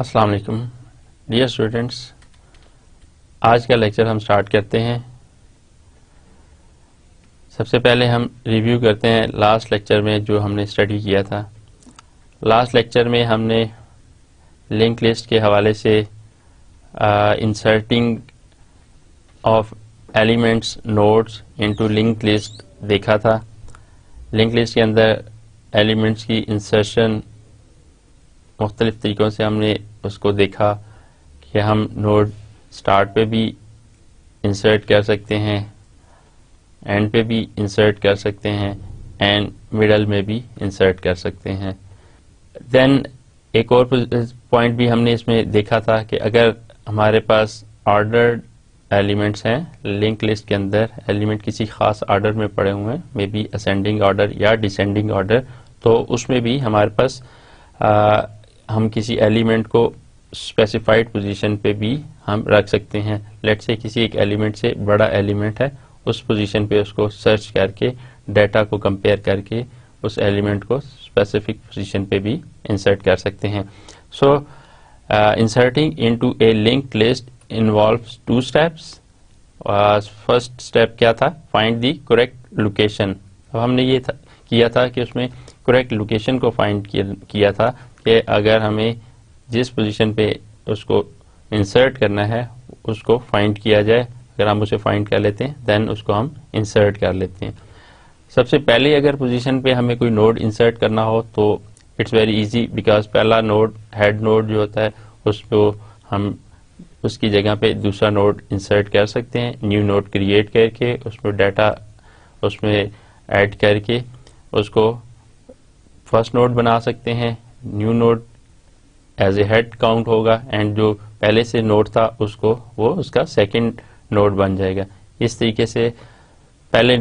अस्सलाम वालेकुम dear students, आज का लेक्चर हम स्टार्ट करते हैं। सबसे पहले हम रिव्यू करते हैं लास्ट लेक्चर में जो हमने स्टडी किया था। लास्ट लेक्चर में हमने लिंक लिस्ट के हवाले से inserting of elements nodes into link list देखा था। लिंक लिस्ट के अंदर एलिमेंट्स की इंसर्शन मुख्तलिफ तरीक़ों से हमने उसको देखा कि हम नोड स्टार्ट पे भी इंसर्ट कर सकते हैं, एंड पे भी इंसर्ट कर सकते हैं, एंड मिडल में भी इंसर्ट कर सकते हैं। देन एक और पॉइंट भी हमने इसमें देखा था कि अगर हमारे पास ऑर्डर्ड एलिमेंट्स हैं लिंक लिस्ट के अंदर, एलिमेंट किसी खास ऑर्डर में पड़े हुए हैं, मे बी असेंडिंग ऑर्डर या डिसेंडिंग ऑर्डर, तो उसमें भी हमारे पास हम किसी एलिमेंट को स्पेसिफाइड पोजीशन पे भी हम रख सकते हैं। लेट्स से किसी एक एलिमेंट से बड़ा एलिमेंट है, उस पोजीशन पे उसको सर्च करके डाटा को कंपेयर करके उस एलिमेंट को स्पेसिफिक पोजीशन पे भी इंसर्ट कर सकते हैं। So inserting into a linked list involves two steps. First step क्या था? Find the correct location. अब हमने ये किया था कि उसमें करेक्ट लोकेशन को फाइंड किया था कि अगर हमें जिस पोजीशन पे उसको इंसर्ट करना है उसको फाइंड किया जाए। अगर हम उसे फाइंड कर लेते हैं देन उसको हम इंसर्ट कर लेते हैं। सबसे पहले अगर पोजीशन पे हमें कोई नोड इंसर्ट करना हो तो इट्स वेरी इजी, बिकॉज पहला नोड हेड नोड जो होता है उसको हम उसकी जगह पे दूसरा नोड इंसर्ट कर सकते हैं। न्यू नोड क्रिएट करके उसमें डाटा उसमें ऐड करके उसको फर्स्ट नोड बना सकते हैं। New node as a head count होगा एंड जो पहले से नोड था उसको वो उसका सेकंड नोड बन जाएगा। इस तरीके से पहले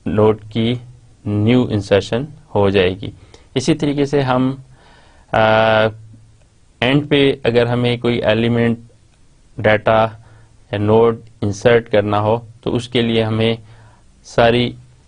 नोड की न्यू इंसर्शन हो जाएगी। इसी तरीके से हम एंड पे अगर हमें कोई एलिमेंट डाटा या नोड इंसर्ट करना हो तो उसके लिए हमें सारी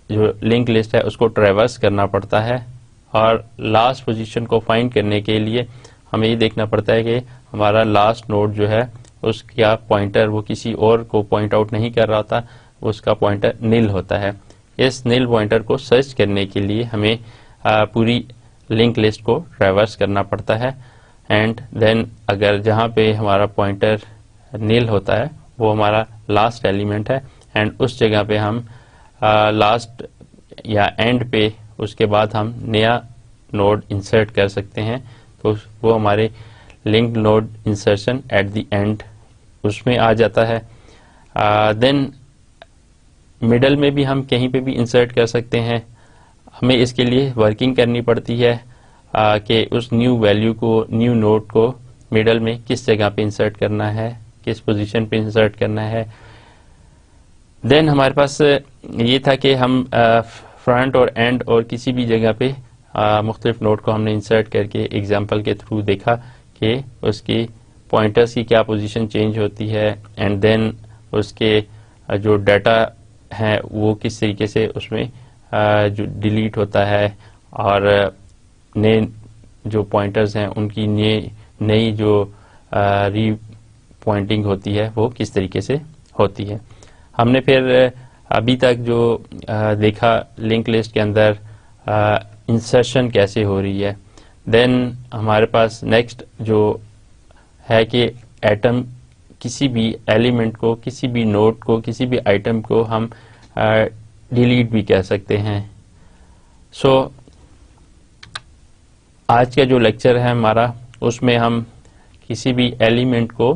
जो लिंक लिस्ट है उसको ट्रैवर्स करना पड़ता है, और लास्ट पोजीशन को फाइंड करने के लिए हमें ये देखना पड़ता है कि हमारा लास्ट नोड जो है उसका पॉइंटर वो किसी और को पॉइंट आउट नहीं कर रहा होता, उसका पॉइंटर नील होता है। इस नील पॉइंटर को सर्च करने के लिए हमें पूरी लिंक लिस्ट को ट्रैवर्स करना पड़ता है, एंड देन अगर जहाँ पे हमारा पॉइंटर नील होता है वो हमारा लास्ट एलिमेंट है, एंड उस जगह पे हम लास्ट या एंड पे उसके बाद हम नया नोड इंसर्ट कर सकते हैं। तो वो हमारे link node insertion at the end उसमें आ जाता है। देन मिडल में भी हम कहीं पे भी इंसर्ट कर सकते हैं। हमें इसके लिए वर्किंग करनी पड़ती है कि उस न्यू वैल्यू को, न्यू नोड को मिडल में किस जगह पे इंसर्ट करना है, किस पोजीशन पे इंसर्ट करना है। देन हमारे पास ये था कि हम फ्रंट और एंड और किसी भी जगह पे मुख्तलिफ नोड को हमने इंसर्ट करके एग्जांपल के थ्रू देखा कि उसकी पॉइंटर्स की क्या पोजीशन चेंज होती है, एंड देन उसके जो डाटा है वो किस तरीके से उसमें जो डिलीट होता है, और नए जो पॉइंटर्स हैं उनकी नई जो री पॉइंटिंग होती है वो किस तरीके से होती है। हमने फिर अभी तक जो देखा लिंक लिस्ट के अंदर इंसर्शन कैसे हो रही है। देन हमारे पास नेक्स्ट जो है कि एटम किसी भी एलिमेंट को, किसी भी नोड को, किसी भी आइटम को हम डिलीट भी कह सकते हैं। सो आज का जो लेक्चर है हमारा उसमें हम किसी भी एलिमेंट को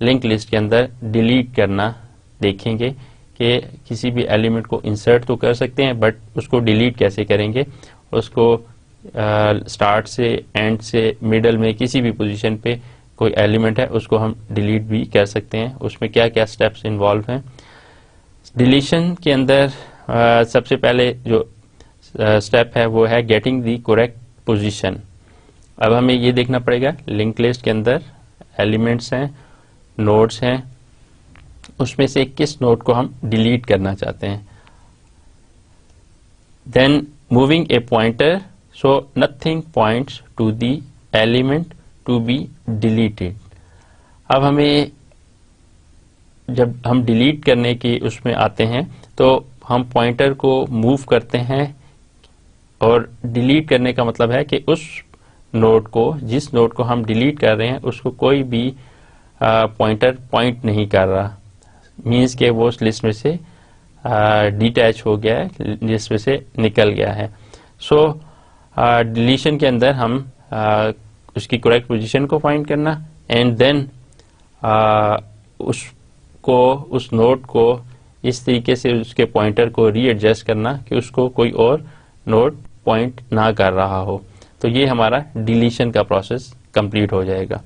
लिंक लिस्ट के अंदर डिलीट करना देखेंगे कि किसी भी एलिमेंट को इंसर्ट तो कर सकते हैं बट उसको डिलीट कैसे करेंगे। उसको स्टार्ट से, एंड से, मिडल में किसी भी पोजीशन पे कोई एलिमेंट है उसको हम डिलीट भी कर सकते हैं। उसमें क्या क्या स्टेप्स इन्वॉल्व हैं। डिलीशन के अंदर सबसे पहले जो स्टेप है वो है गेटिंग द करेक्ट पोजीशन। अब हमें ये देखना पड़ेगा लिंक लिस्ट के अंदर एलिमेंट्स हैं, नोड्स हैं, उसमें से किस नोड को हम डिलीट करना चाहते हैं। Then moving a pointer so nothing points to the element to be deleted. अब हमें जब हम डिलीट करने की उसमें आते हैं तो हम पॉइंटर को मूव करते हैं, और डिलीट करने का मतलब है कि उस नोड को, जिस नोड को हम डिलीट कर रहे हैं उसको कोई भी पॉइंटर पॉइंट नहीं कर रहा, मीन्स के वो उस लिस्ट में से डिटैच हो गया है, लिस्ट में से निकल गया है। सो डिलीशन के अंदर हम उसकी करेक्ट पोजीशन को फाइंड करना, एंड देन उस नोड को इस तरीके से उसके पॉइंटर को रीएडजस्ट करना कि उसको कोई और नोड पॉइंट ना कर रहा हो। तो ये हमारा डिलीशन का प्रोसेस कंप्लीट हो जाएगा।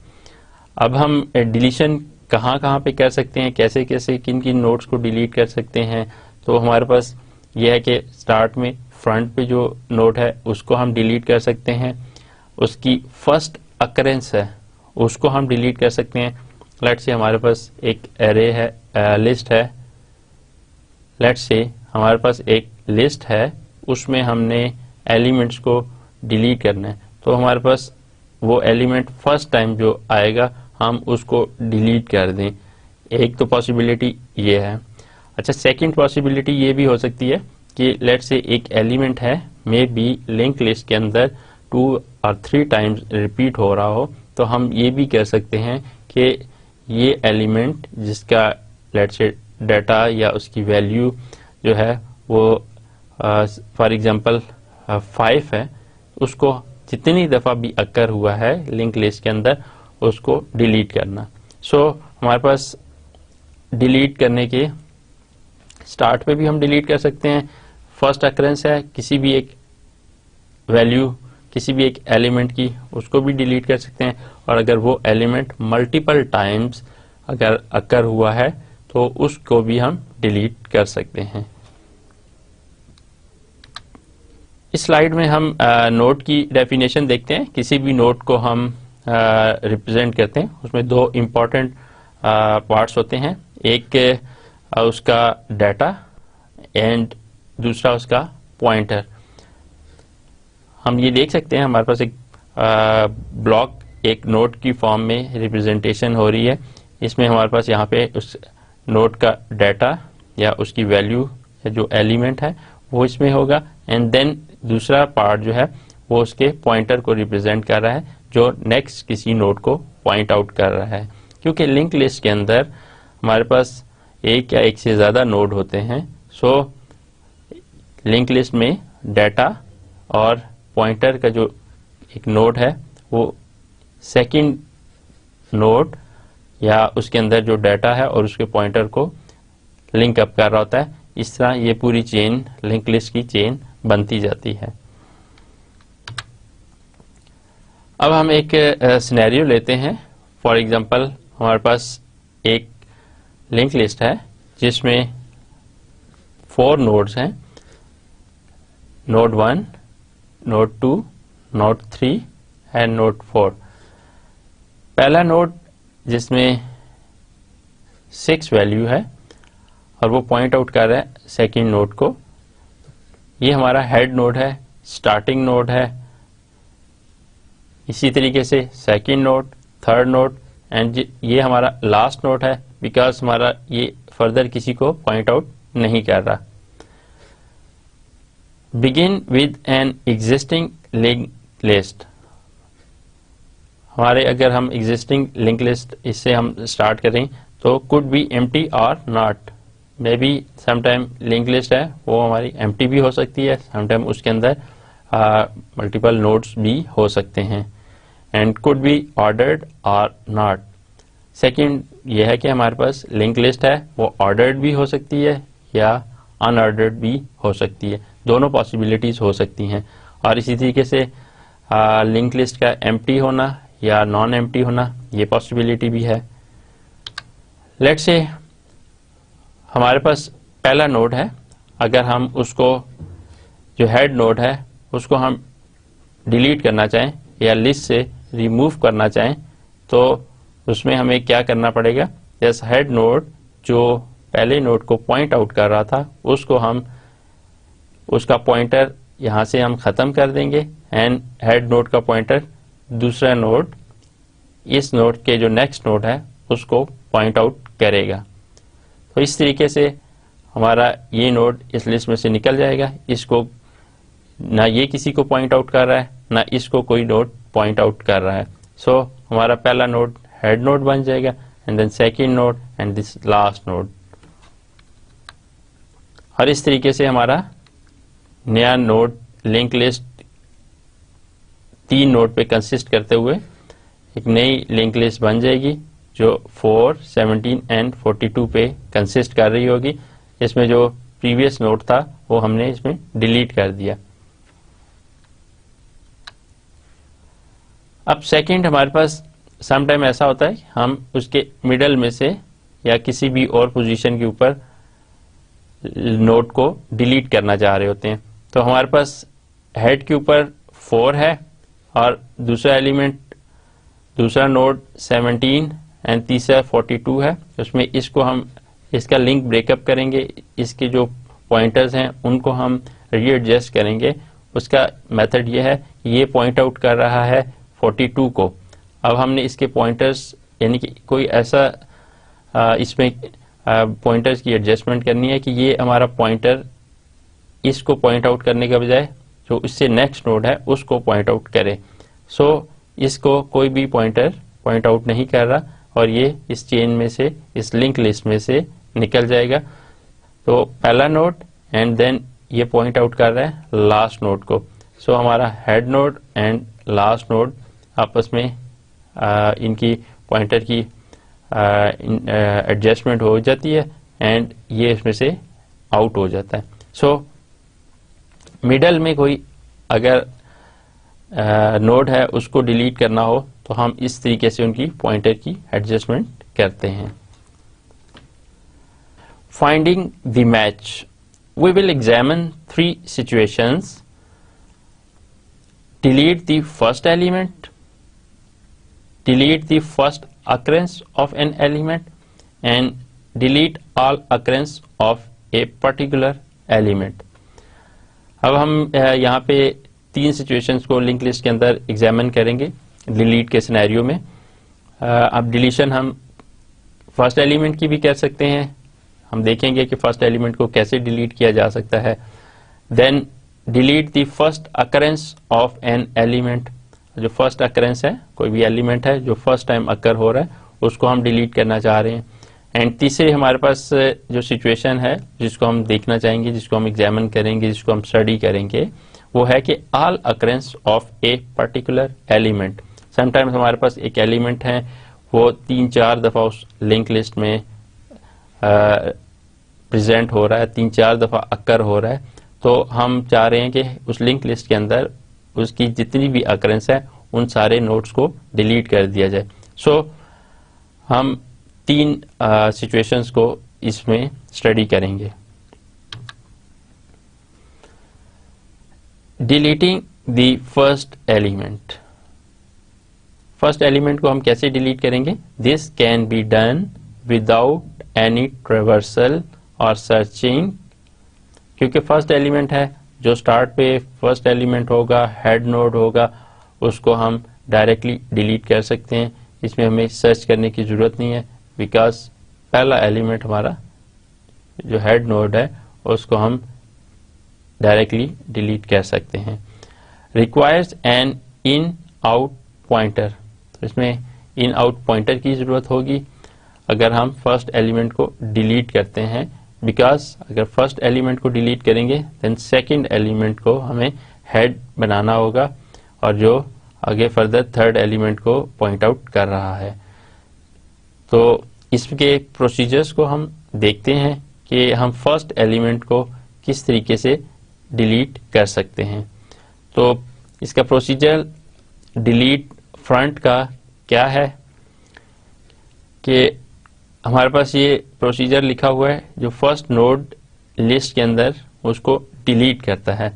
अब हम डिलीशन कहाँ कहाँ पे कर सकते हैं, कैसे कैसे किन किन नोड्स को डिलीट कर सकते हैं। तो हमारे पास ये है कि स्टार्ट में फ्रंट पे जो नोड है उसको हम डिलीट कर सकते हैं, उसकी फर्स्ट अकरेंस है उसको हम डिलीट कर सकते हैं। लेट्स से हमारे पास एक एरे है, लिस्ट है, लेट्स से हमारे पास एक लिस्ट है, उसमें हमने एलिमेंट्स को डिलीट करना है, तो हमारे पास वो एलिमेंट फर्स्ट टाइम जो आएगा हम उसको डिलीट कर दें। एक तो पॉसिबिलिटी ये है। अच्छा, सेकंड पॉसिबिलिटी ये भी हो सकती है कि लेट्स से एक एलिमेंट है, मे बी लिंक लिस्ट के अंदर 2 और 3 टाइम्स रिपीट हो रहा हो, तो हम ये भी कह सकते हैं कि ये एलिमेंट जिसका लेट्स से डाटा या उसकी वैल्यू जो है वो फॉर एग्जांपल 5 है, उसको जितनी दफ़ा भी अक्कर हुआ है लिंक लिस्ट के अंदर उसको डिलीट करना। सो हमारे पास डिलीट करने के स्टार्ट पे भी हम डिलीट कर सकते हैं। फर्स्ट अकरेंस है किसी भी एक वैल्यू, किसी भी एक एलिमेंट की, उसको भी डिलीट कर सकते हैं, और अगर वो एलिमेंट मल्टीपल टाइम्स अगर अकर हुआ है तो उसको भी हम डिलीट कर सकते हैं। इस स्लाइड में हम नोड की डेफिनेशन देखते हैं। किसी भी नोड को हम रिप्रेजेंट करते हैं, उसमें 2 इम्पॉर्टेंट पार्ट्स होते हैं, एक उसका डाटा एंड दूसरा उसका पॉइंटर। हम ये देख सकते हैं हमारे पास एक ब्लॉक एक नोड की फॉर्म में रिप्रेजेंटेशन हो रही है। इसमें हमारे पास यहाँ पे उस नोड का डाटा या उसकी वैल्यू या जो एलिमेंट है वो इसमें होगा, एंड देन दूसरा पार्ट जो है वो उसके पॉइंटर को रिप्रेजेंट कर रहा है जो नेक्स्ट किसी नोड को पॉइंट आउट कर रहा है। क्योंकि लिंक लिस्ट के अंदर हमारे पास एक या एक से ज़्यादा नोड होते हैं, सो लिंक लिस्ट में डाटा और पॉइंटर का जो एक नोड है वो सेकंड नोड या उसके अंदर जो डाटा है और उसके पॉइंटर को लिंक अप कर रहा होता है। इस तरह ये पूरी चेन, लिंक लिस्ट की चेन बनती जाती है। अब हम एक सिनेरियो लेते हैं। फॉर एग्जांपल हमारे पास एक लिंक लिस्ट है जिसमें 4 नोड्स हैं, node 1, node 2, node 3 and node 4। पहला नोड जिसमें 6 वैल्यू है और वो पॉइंट आउट कर रहा है सेकंड नोड को, ये हमारा हेड नोड है, स्टार्टिंग नोड है। इसी तरीके से second node, third node and ये हमारा लास्ट नोड है, बिकॉज हमारा ये फर्दर किसी को पॉइंट आउट नहीं कर रहा। Begin with an existing link list. हमारे अगर हम एग्जिस्टिंग लिंक लिस्ट इससे हम स्टार्ट करें तो कुड बी एम्प्टी और not. May be sometime link list है वो हमारी एम्प्टी भी हो सकती है, समटाइम उसके अंदर मल्टीपल नोड्स भी हो सकते हैं, एंड कुड बी ऑर्डर्ड और नॉट। सेकंड ये है कि हमारे पास लिंक लिस्ट है वो ऑर्डर्ड भी हो सकती है या अनऑर्डर्ड भी हो सकती है, दोनों पॉसिबिलिटीज हो सकती हैं। और इसी तरीके से लिंक लिस्ट का एम्प्टी होना या नॉन एम्प्टी होना ये पॉसिबिलिटी भी है। लेट्स से हमारे पास पहला नोड है, अगर हम उसको जो हेड नोड है उसको हम डिलीट करना चाहें या लिस्ट से रिमूव करना चाहें तो उसमें हमें क्या करना पड़ेगा। जैसे हेड नोड जो पहले नोड को पॉइंट आउट कर रहा था उसको हम उसका पॉइंटर यहाँ से हम ख़त्म कर देंगे, एंड हेड नोड का पॉइंटर दूसरा नोड इस नोड के जो नेक्स्ट नोड है उसको पॉइंट आउट करेगा। तो इस तरीके से हमारा ये नोड इस लिस्ट में से निकल जाएगा। इसको ना ये किसी को पॉइंट आउट कर रहा है, ना इसको कोई नोड पॉइंट आउट कर रहा है। सो हमारा पहला नोड हेड नोड बन जाएगा, and then second node and this last node. और इस तरीके से हमारा नया नोड लिंक लिस्ट 3 नोड पे कंसिस्ट करते हुए एक नई लिंक लिस्ट बन जाएगी जो 4, 17 एंड 42 पे कंसिस्ट कर रही होगी। इसमें जो प्रीवियस नोड था वो हमने इसमें डिलीट कर दिया। अब सेकंड हमारे पास समटाइम ऐसा होता है हम उसके मिडल में से या किसी भी और पोजीशन के ऊपर नोड को डिलीट करना चाह रहे होते हैं। तो हमारे पास हेड के ऊपर 4 है और दूसरा एलिमेंट, दूसरा नोड 17 एंड तीसरा 42 है। उसमें इसको हम इसका लिंक ब्रेकअप करेंगे, इसके जो पॉइंटर्स हैं उनको हम रीएडजस्ट करेंगे। उसका मेथड ये है, ये पॉइंट आउट कर रहा है 42 को। अब हमने इसके पॉइंटर्स यानी कि कोई ऐसा इसमें पॉइंटर्स की एडजस्टमेंट करनी है कि ये हमारा पॉइंटर इसको पॉइंट आउट करने के बजाय जो इससे नेक्स्ट नोड है उसको पॉइंट आउट करे। सो इसको कोई भी पॉइंटर पॉइंट आउट नहीं कर रहा और ये इस चेन में से, इस लिंक लिस्ट में से निकल जाएगा। तो पहला नोड एंड देन ये पॉइंट आउट कर रहा है लास्ट नोड को। सो हमारा head nod and last node आपस में इनकी पॉइंटर की एडजस्टमेंट हो जाती है एंड ये इसमें से आउट हो जाता है। सो मिडल में कोई अगर नोड है उसको डिलीट करना हो तो हम इस तरीके से उनकी पॉइंटर की एडजस्टमेंट करते हैं। Finding the match, we will examine 3 situations. Delete the first element, delete the first occurrence of an element and delete all occurrence of a particular element. अब हम यहाँ पे 3 situations को लिंक लिस्ट के अंदर एग्जामिन करेंगे डिलीट के scenario में। अब डिलीशन हम फर्स्ट एलिमेंट की भी कर सकते हैं। हम देखेंगे कि फर्स्ट एलिमेंट को कैसे डिलीट किया जा सकता है। Then delete the first occurrence of an element, जो फर्स्ट अकरेंस है, कोई भी एलिमेंट है जो फर्स्ट टाइम अकर हो रहा है उसको हम डिलीट करना चाह रहे हैं। एंड तीसरे हमारे पास जो सिचुएशन है जिसको हम देखना चाहेंगे, जिसको हम एग्जामिन करेंगे, जिसको हम स्टडी करेंगे, वो है कि all occurrence of a particular element. Sometimes हमारे पास एक एलिमेंट है वो 3-4 दफा उस लिंक लिस्ट में प्रेजेंट हो रहा है, 3-4 दफा अकर हो रहा है। तो हम चाह रहे हैं कि उस लिंक लिस्ट के अंदर उसकी जितनी भी अकरेंस है उन सारे नोड्स को डिलीट कर दिया जाए। सो हम 3 सिचुएशंस को इसमें स्टडी करेंगे। Deleting the first element, first element को हम कैसे डिलीट करेंगे? This can be done without any traversal और सर्चिंग, क्योंकि फर्स्ट एलिमेंट है जो स्टार्ट पे फर्स्ट एलिमेंट होगा, हेड नोड होगा, उसको हम डायरेक्टली डिलीट कर सकते हैं। इसमें हमें सर्च करने की जरूरत नहीं है बिकॉज पहला एलिमेंट हमारा जो हेड नोड है उसको हम डायरेक्टली डिलीट कर सकते हैं। Requires N in out pointer, तो इसमें इन आउट पॉइंटर की जरूरत होगी अगर हम फर्स्ट एलिमेंट को डिलीट करते हैं, बिकॉज अगर फर्स्ट एलिमेंट को डिलीट करेंगे देन सेकंड एलिमेंट को हमें हेड बनाना होगा और जो आगे फर्दर थर्ड एलिमेंट को पॉइंट आउट कर रहा है। तो इसके प्रोसीजर्स को हम देखते हैं कि हम फर्स्ट एलिमेंट को किस तरीके से डिलीट कर सकते हैं। तो इसका प्रोसीजर डिलीट फ्रंट का क्या है कि हमारे पास ये प्रोसीजर लिखा हुआ है जो फर्स्ट नोड लिस्ट के अंदर उसको डिलीट करता है।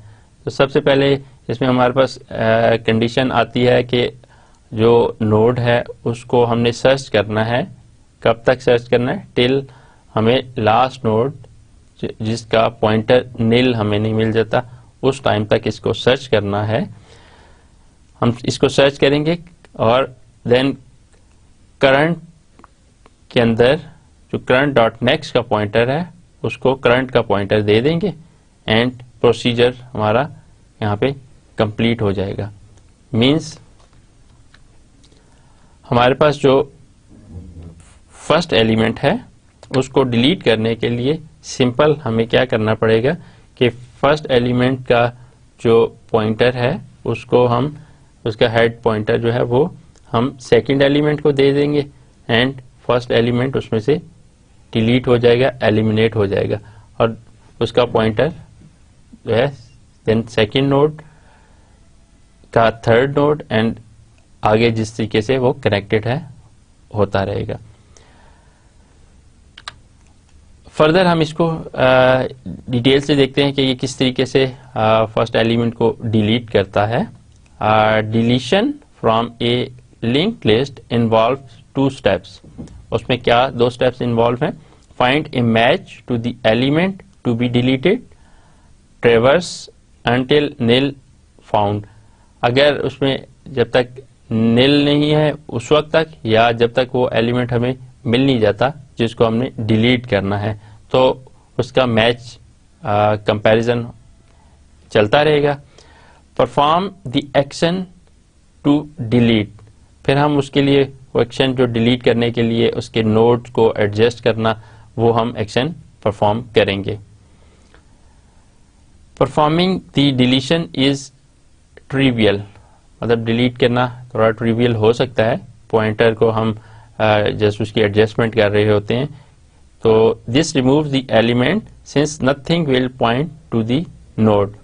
तो सबसे पहले इसमें हमारे पास कंडीशन आती है कि जो नोड है उसको हमने सर्च करना है। कब तक सर्च करना है? टिल हमें लास्ट नोड जिसका पॉइंटर नील हमें नहीं मिल जाता उस टाइम तक इसको सर्च करना है। हम इसको सर्च करेंगे और देन करंट के अंदर जो करंट डॉट नेक्स्ट का पॉइंटर है उसको करंट का पॉइंटर दे देंगे एंड प्रोसीजर हमारा यहाँ पे कंप्लीट हो जाएगा। मींस हमारे पास जो फर्स्ट एलिमेंट है उसको डिलीट करने के लिए सिंपल हमें क्या करना पड़ेगा कि फर्स्ट एलिमेंट का जो पॉइंटर है उसको हम उसका हेड पॉइंटर जो है वो हम सेकंड एलिमेंट को दे देंगे एंड फर्स्ट एलिमेंट उसमें से डिलीट हो जाएगा, एलिमिनेट हो जाएगा और उसका पॉइंटर जो है देन सेकंड नोड का थर्ड नोड एंड आगे जिस तरीके से वो कनेक्टेड है होता रहेगा। फर्दर हम इसको डिटेल से देखते हैं कि ये किस तरीके से फर्स्ट एलिमेंट को डिलीट करता है। Deletion from a linked list involve 2 steps. उसमें क्या 2 स्टेप्स इन्वॉल्व हैं? Find a match to the element to be deleted, traverse until nil found. अगर उसमें जब तक निल नहीं है उस वक्त तक या जब तक वो एलिमेंट हमें मिल नहीं जाता जिसको हमने डिलीट करना है तो उसका मैच कंपैरिजन चलता रहेगा। Perform the action to delete, फिर हम उसके लिए वो एक्शन जो डिलीट करने के लिए उसके नोड्स को एडजस्ट करना वो हम एक्शन परफॉर्म करेंगे। Performing the deletion is trivial, मतलब डिलीट करना थोड़ा ट्रिवियल हो सकता है, पॉइंटर को हम जस्ट उसकी एडजस्टमेंट कर रहे होते हैं। तो this removes the element since nothing will point two the node.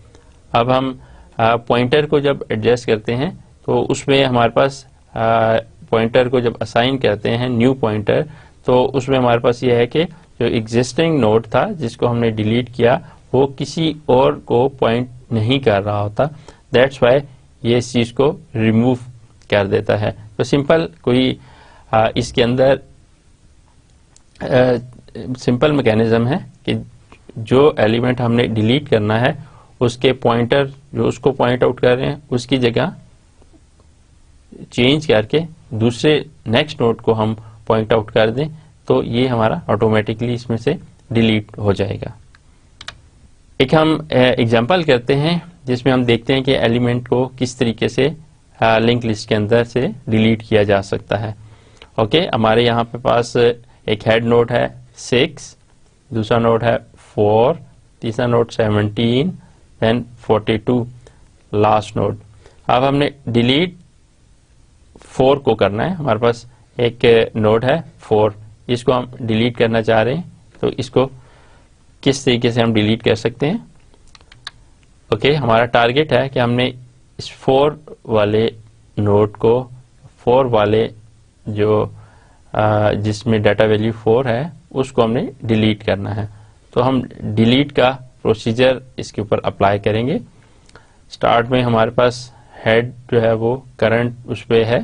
अब हम पॉइंटर को जब एडजस्ट करते हैं तो उसमें हमारे पास पॉइंटर को जब असाइन करते हैं न्यू पॉइंटर तो उसमें हमारे पास ये है कि जो एग्जिस्टिंग नोड था जिसको हमने डिलीट किया वो किसी और को पॉइंट नहीं कर रहा होता, दैट्स वाई ये इस चीज को रिमूव कर देता है। तो सिंपल कोई इसके अंदर सिंपल मैकेनिज्म है कि जो एलिमेंट हमने डिलीट करना है उसके पॉइंटर जो उसको पॉइंट आउट कर रहे हैं उसकी जगह चेंज करके दूसरे नेक्स्ट नोड को हम पॉइंट आउट कर दें तो ये हमारा ऑटोमेटिकली इसमें से डिलीट हो जाएगा। एक हम एग्जांपल करते हैं जिसमें हम देखते हैं कि एलिमेंट को किस तरीके से लिंक लिस्ट के अंदर से डिलीट किया जा सकता है। ओके, हमारे यहाँ पे पास एक हेड नोड है 6, दूसरा नोड है 4, तीसरा नोड 17, देन 42 लास्ट नोड। अब हमने डिलीट 4 को करना है, हमारे पास एक नोड है 4, इसको हम डिलीट करना चाह रहे हैं तो इसको किस तरीके से हम डिलीट कर सकते हैं। ओके, हमारा टारगेट है कि हमने इस 4 वाले नोड को 4 वाले जो जिसमें डाटा वैल्यू 4 है उसको हमने डिलीट करना है। तो हम डिलीट का प्रोसीजर इसके ऊपर अप्लाई करेंगे। स्टार्ट में हमारे पास हेड जो है वो करंट उस पे है,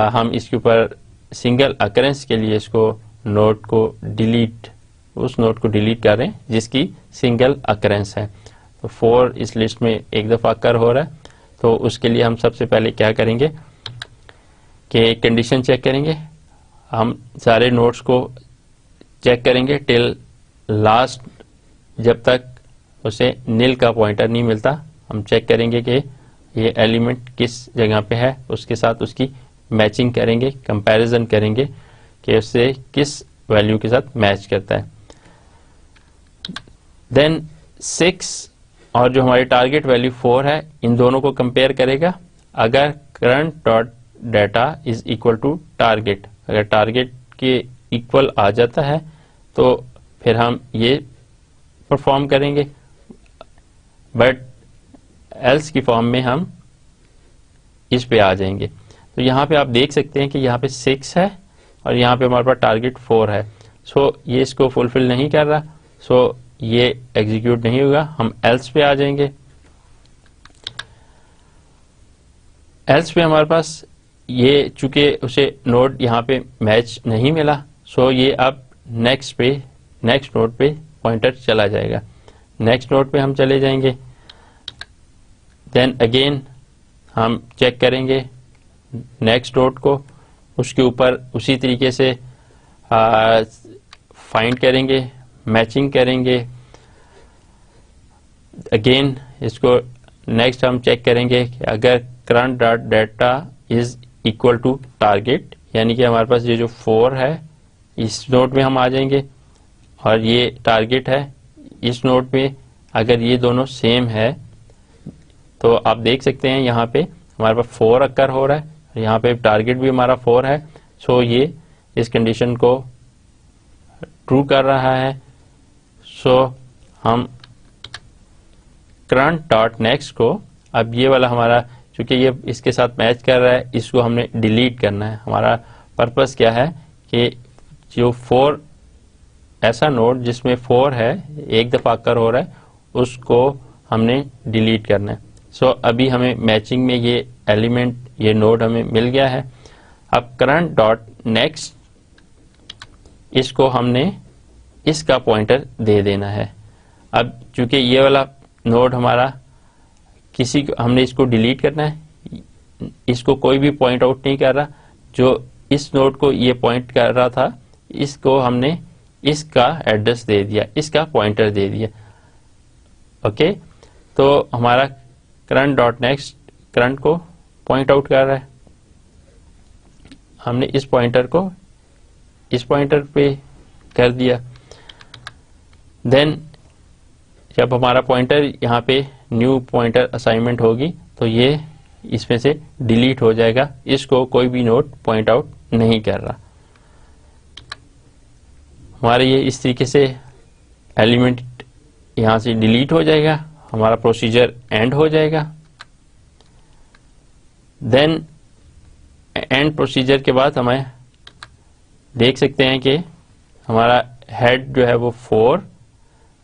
हम इसके ऊपर सिंगल अकरेंस के लिए इसको नोड को डिलीट उस नोड को डिलीट कर रहे हैं जिसकी सिंगल अकरेंस है। तो 4 इस लिस्ट में एक दफा अकर हो रहा है तो उसके लिए हम सबसे पहले क्या करेंगे कि कंडीशन चेक करेंगे। हम सारे नोड्स को चेक करेंगे टिल लास्ट, जब तक उसे निल का पॉइंटर नहीं मिलता हम चेक करेंगे कि ये एलिमेंट किस जगह पे है, उसके साथ उसकी मैचिंग करेंगे, कंपैरिजन करेंगे कि उससे किस वैल्यू के साथ मैच करता है। देन 6 और जो हमारी टारगेट वैल्यू 4 है इन दोनों को कंपेयर करेगा। अगर current dot data is equal to target, अगर टारगेट के इक्वल आ जाता है तो फिर हम ये परफॉर्म करेंगे, बट एल्स की फॉर्म में हम इस पे आ जाएंगे। तो यहाँ पे आप देख सकते हैं कि यहाँ पे 6 है और यहाँ पे हमारे पास टारगेट 4 है। सो ये इसको फुलफिल नहीं कर रहा, सो ये एग्जीक्यूट नहीं होगा। हम एल्स पे आ जाएंगे। एल्स पे हमारे पास ये चूंकि उसे नोड यहाँ पे मैच नहीं मिला, सो ये अब नेक्स्ट नोड पे पॉइंटर चला जाएगा। नेक्स्ट नोड पे हम चले जाएंगे। देन अगेन हम चेक करेंगे नेक्स्ट नोड को, उसके ऊपर उसी तरीके से फाइंड करेंगे, मैचिंग करेंगे। अगेन इसको नेक्स्ट हम चेक करेंगे कि अगर current dot data is equal to target, यानी कि हमारे पास ये जो 4 है इस नोड में हम आ जाएंगे और ये टारगेट है इस नोड में। अगर ये दोनों सेम है तो आप देख सकते हैं यहाँ पे हमारे पास 4 अक्कर हो रहा है, यहाँ पे टारगेट भी हमारा 4 है। सो ये इस कंडीशन को ट्रू कर रहा है। सो हम करंट डॉट नेक्स्ट को, अब ये वाला हमारा चूंकि ये इसके साथ मैच कर रहा है, इसको हमने डिलीट करना है। हमारा पर्पस क्या है कि जो 4 ऐसा नोड जिसमें 4 है, एक दफा अक्कर हो रहा है, उसको हमने डिलीट करना है। सो अभी हमें मैचिंग में ये एलिमेंट, ये नोड हमें मिल गया है। अब करंट डॉट नेक्स्ट, इसको हमने इसका पॉइंटर दे देना है। अब चूंकि ये वाला नोड हमारा हमने इसको डिलीट करना है, इसको कोई भी पॉइंट आउट नहीं कर रहा, जो इस नोड को ये पॉइंट कर रहा था इसको हमने इसका एड्रेस दे दिया, इसका पॉइंटर दे दिया। ओके, तो हमारा करंट डॉट नेक्स्ट करंट को पॉइंट आउट कर रहा है, हमने इस पॉइंटर को इस पॉइंटर पे कर दिया। देन जब हमारा पॉइंटर यहाँ पे न्यू पॉइंटर असाइनमेंट होगी तो ये इसमें से डिलीट हो जाएगा, इसको कोई भी नोड पॉइंट आउट नहीं कर रहा। हमारे ये इस तरीके से एलिमेंट यहाँ से डिलीट हो जाएगा, हमारा प्रोसीजर एंड हो जाएगा। देन एंड प्रोसीजर के बाद हमें देख सकते हैं कि हमारा हेड जो है वो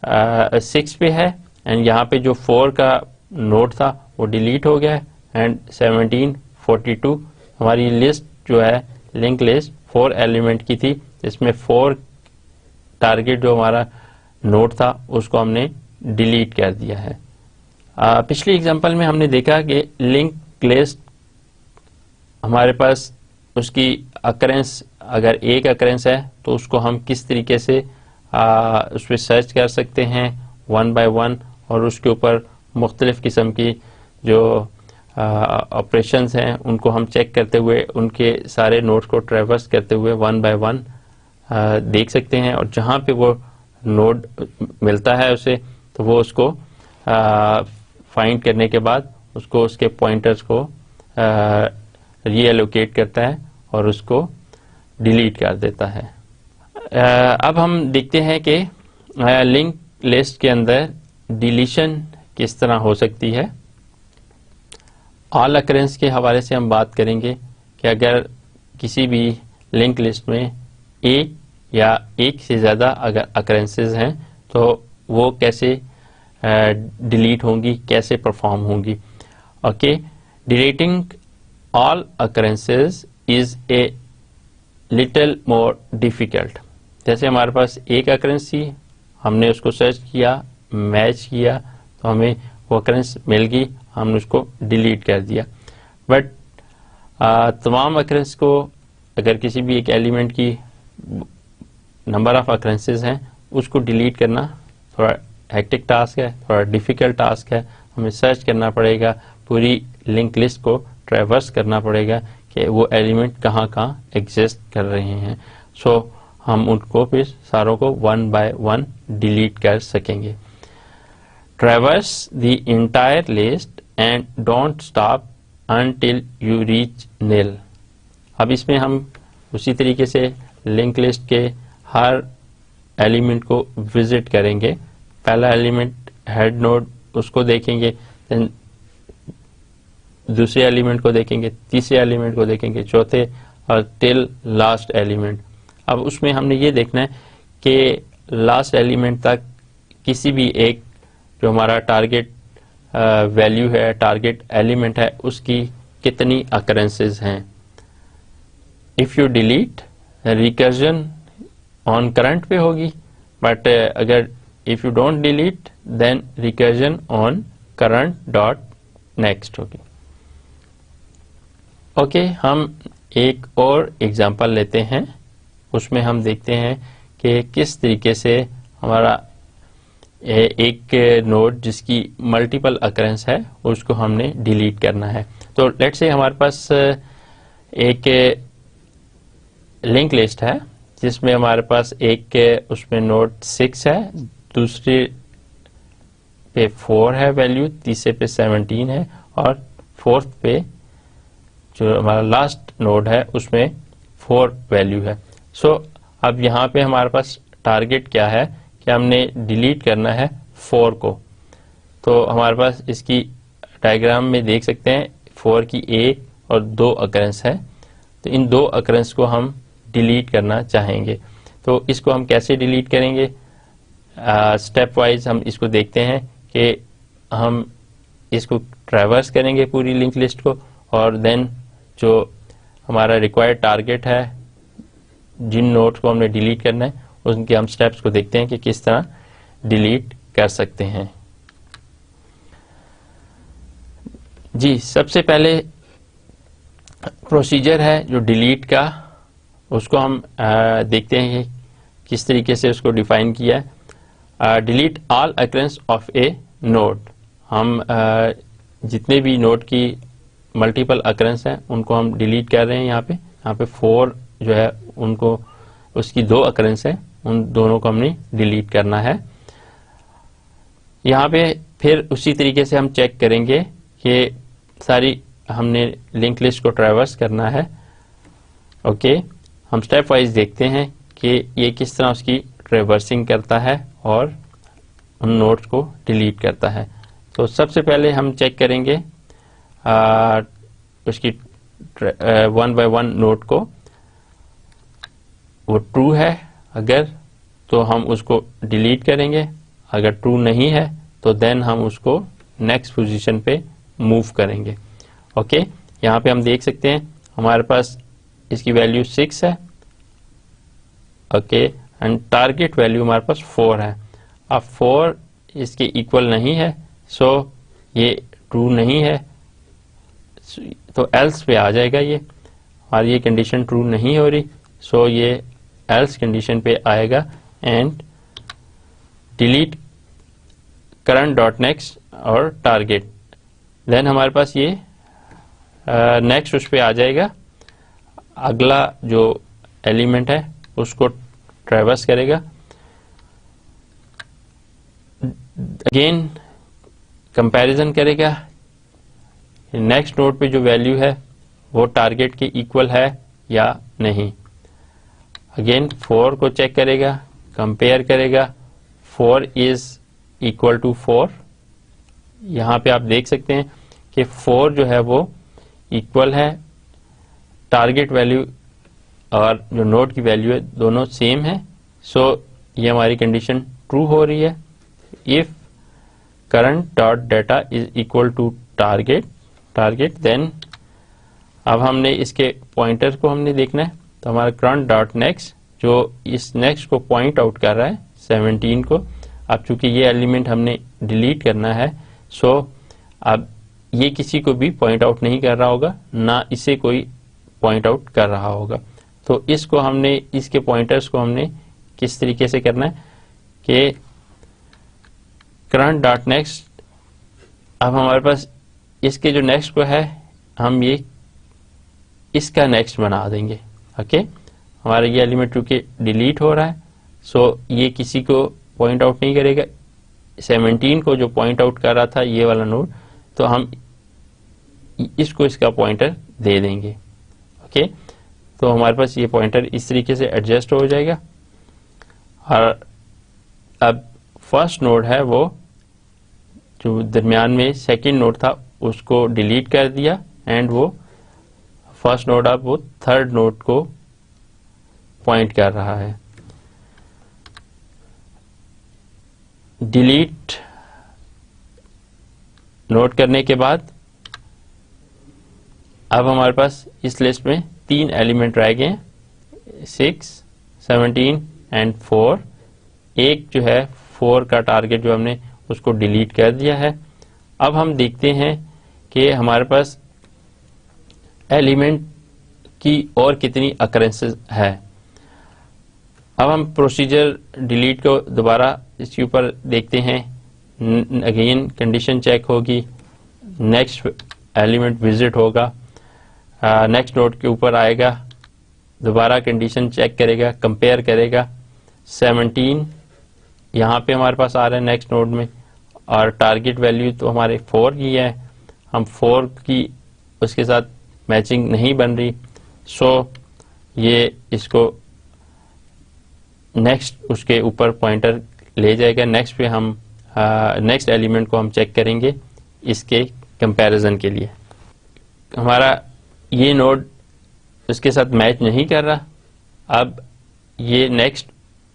6 पे है एंड यहाँ पे जो 4 का नोड था वो डिलीट हो गया है एंड 1742 हमारी लिस्ट जो है लिंक लिस्ट 4 एलिमेंट की थी, इसमें 4 टारगेट जो हमारा नोड था उसको हमने डिलीट कर दिया है। पिछली एग्जांपल में हमने देखा कि लिंक लिस्ट हमारे पास उसकी अकरेंस, अगर एक अकरेंस है तो उसको हम किस तरीके से उस पर सर्च कर सकते हैं 1 बाय 1 और उसके ऊपर मुख्तलिफ किस्म की जो ऑपरेशंस हैं उनको हम चेक करते हुए उनके सारे नोड्स को ट्रैवर्स करते हुए 1 बाय 1 देख सकते हैं और जहाँ पे वो नोड मिलता है उसे तो वो उसको फाइंड करने के बाद उसको उसके पॉइंटर्स को रीएलोकेट करता है और उसको डिलीट कर देता है। अब हम देखते हैं कि लिंक लिस्ट के अंदर डिलीशन किस तरह हो सकती है। ऑल अकरेंस के हवाले से हम बात करेंगे कि अगर किसी भी लिंक लिस्ट में एक या एक से ज़्यादा अगर अकरेंसेस हैं तो वो कैसे डिलीट होंगी, कैसे परफॉर्म होंगी। Okay, deleting all occurrences is a little more difficult. जैसे हमारे पास एक अकरेंस थी, हमने उसको सर्च किया, मैच किया तो हमें वो अकरेंस मिल गई, हमने उसको डिलीट कर दिया। बट तमाम अकरेंस को अगर किसी भी एक एलिमेंट की नंबर ऑफ अकरेंसेस हैं उसको डिलीट करना थोड़ा हेक्टिक टास्क है, थोड़ा डिफिकल्ट टास्क है। हमें सर्च करना पड़ेगा, पूरी लिंक लिस्ट को ट्रैवर्स करना पड़ेगा कि वो एलिमेंट कहाँ कहाँ एग्जिस्ट कर रहे हैं। सो हम उनको फिर सारों को 1 बाय 1 डिलीट कर सकेंगे। Traverse the entire list and don't stop until you reach nil. अब इसमें हम उसी तरीके से लिंक लिस्ट के हर एलिमेंट को विजिट करेंगे। पहला एलिमेंट हेड नोड उसको देखेंगे, देन दूसरे एलिमेंट को देखेंगे, तीसरे एलिमेंट को देखेंगे, चौथे और टिल लास्ट एलिमेंट। अब उसमें हमने ये देखना है कि लास्ट एलिमेंट तक किसी भी एक जो हमारा टारगेट वैल्यू है, टारगेट एलिमेंट है, उसकी कितनी अकरेंसेस हैं। If you delete, recursion on current पे होगी, बट अगर if you don't delete then recursion on current dot next होगी। ओके, हम एक और एग्जांपल लेते हैं, उसमें हम देखते हैं कि किस तरीके से हमारा एक नोड जिसकी मल्टीपल अकरेंस है उसको हमने डिलीट करना है। तो लेट्स से हमारे पास एक लिंक लिस्ट है जिसमें हमारे पास एक उसमें नोड 6 है, दूसरे पे 4 है वैल्यू, तीसरे पे 17 है और फोर्थ पे जो हमारा लास्ट नोड है उसमें 4 वैल्यू है। सो अब यहाँ पे हमारे पास टारगेट क्या है कि हमने डिलीट करना है 4 को। तो हमारे पास इसकी डायग्राम में देख सकते हैं 4 की 1 और 2 अकरेंस है, तो इन 2 अकरेंस को हम डिलीट करना चाहेंगे। तो इसको हम कैसे डिलीट करेंगे, स्टेप वाइज हम इसको देखते हैं कि हम इसको ट्रैवर्स करेंगे पूरी लिंक लिस्ट को, और देन जो हमारा रिक्वायर्ड टारगेट है जिन नोड्स को हमने डिलीट करना है उनके हम स्टेप्स को देखते हैं कि किस तरह डिलीट कर सकते हैं। जी, सबसे पहले प्रोसीजर है जो डिलीट का, उसको हम देखते हैं किस तरीके से उसको डिफाइन किया है। Delete all occurrence of A node, हम जितने भी नोड की मल्टीपल अकरेंस हैं उनको हम डिलीट कर रहे हैं। यहाँ पे 4 जो है उनको, उसकी 2 अकरेंस है, उन दोनों को हमने डिलीट करना है। यहाँ पे फिर उसी तरीके से हम चेक करेंगे कि सारी हमने लिंक लिस्ट को ट्रैवर्स करना है। ओके, हम स्टेप वाइज देखते हैं कि ये किस तरह उसकी ट्रैवर्सिंग करता है और उन नोड्स को डिलीट करता है। तो सबसे पहले हम चेक करेंगे उसकी 1 बाय 1 नोड को, वो ट्रू है अगर तो हम उसको डिलीट करेंगे, अगर ट्रू नहीं है तो देन हम उसको नेक्स्ट पोजीशन पे मूव करेंगे। ओके, यहाँ पे हम देख सकते हैं हमारे पास इसकी वैल्यू 6 है। ओके, एंड टारगेट वैल्यू हमारे पास 4 है। अब 4 इसके इक्वल नहीं है, सो ये ट्रू नहीं है, तो एल्स पे आ जाएगा ये, और ये कंडीशन ट्रू नहीं हो रही, सो ये एल्स कंडीशन पे आएगा and delete current dot next और टारगेट। देन हमारे पास ये नेक्स्ट उस पे आ जाएगा, अगला जो एलिमेंट है उसको ट्रैवर्स करेगा, अगेन कंपैरिजन करेगा नेक्स्ट नोड पे जो वैल्यू है वो टारगेट के इक्वल है या नहीं। अगेन 4 को चेक करेगा, कंपेयर करेगा, 4 इज इक्वल टू 4। यहाँ पे आप देख सकते हैं कि 4 जो है वो इक्वल है, टारगेट वैल्यू और जो नोड की वैल्यू है दोनों सेम है, सो ये हमारी कंडीशन ट्रू हो रही है। If current dot data is equal to target then अब हमने इसके पॉइंटर को हमने देखना है, तो हमारा करंट डॉट नेक्स्ट जो इस नेक्स्ट को पॉइंट आउट कर रहा है 17 को। अब चूंकि ये एलिमेंट हमने डिलीट करना है, सो अब ये किसी को भी पॉइंट आउट नहीं कर रहा होगा, ना इसे कोई पॉइंट आउट कर रहा होगा। तो इसको हमने, इसके पॉइंटर्स को हमने किस तरीके से करना है कि करंट डॉट नेक्स्ट, अब हमारे पास इसके जो नेक्स्ट को है हम ये इसका नेक्स्ट बना देंगे। ओके, हमारा ये एलिमेंट चूंकि डिलीट हो रहा है, सो ये किसी को पॉइंट आउट नहीं करेगा। 17 को जो पॉइंट आउट कर रहा था ये वाला नोड, तो हम इसको इसका पॉइंटर दे देंगे। ओके, तो हमारे पास ये पॉइंटर इस तरीके से एडजस्ट हो जाएगा। और अब फर्स्ट नोड है वो जो दरमियान में सेकंड नोड था उसको डिलीट कर दिया, एंड वो फर्स्ट नोड अब वो थर्ड नोड को पॉइंट कर रहा है। डिलीट नोट करने के बाद अब हमारे पास इस लिस्ट में 3 एलिमेंट रह गए हैं, 6, 17 एंड 4। एक जो है 4 का टारगेट जो हमने उसको डिलीट कर दिया है। अब हम देखते हैं कि हमारे पास एलिमेंट की और कितनी अकरेंसेस है। अब हम प्रोसीजर डिलीट को दोबारा इसके ऊपर देखते हैं। अगेन कंडीशन चेक होगी, नेक्स्ट एलिमेंट विजिट होगा, नेक्स्ट नोड के ऊपर आएगा, दोबारा कंडीशन चेक करेगा, कंपेयर करेगा। 17 यहाँ पे हमारे पास आ रहा है नेक्स्ट नोड में, और टारगेट वैल्यू तो हमारे 4 की है, हम 4 की उसके साथ मैचिंग नहीं बन रही, सो ये इसको नेक्स्ट उसके ऊपर पॉइंटर ले जाएगा। नेक्स्ट पे हम नेक्स्ट एलिमेंट को हम चेक करेंगे इसके कंपैरिजन के लिए। हमारा ये नोड उसके साथ मैच नहीं कर रहा, अब ये नेक्स्ट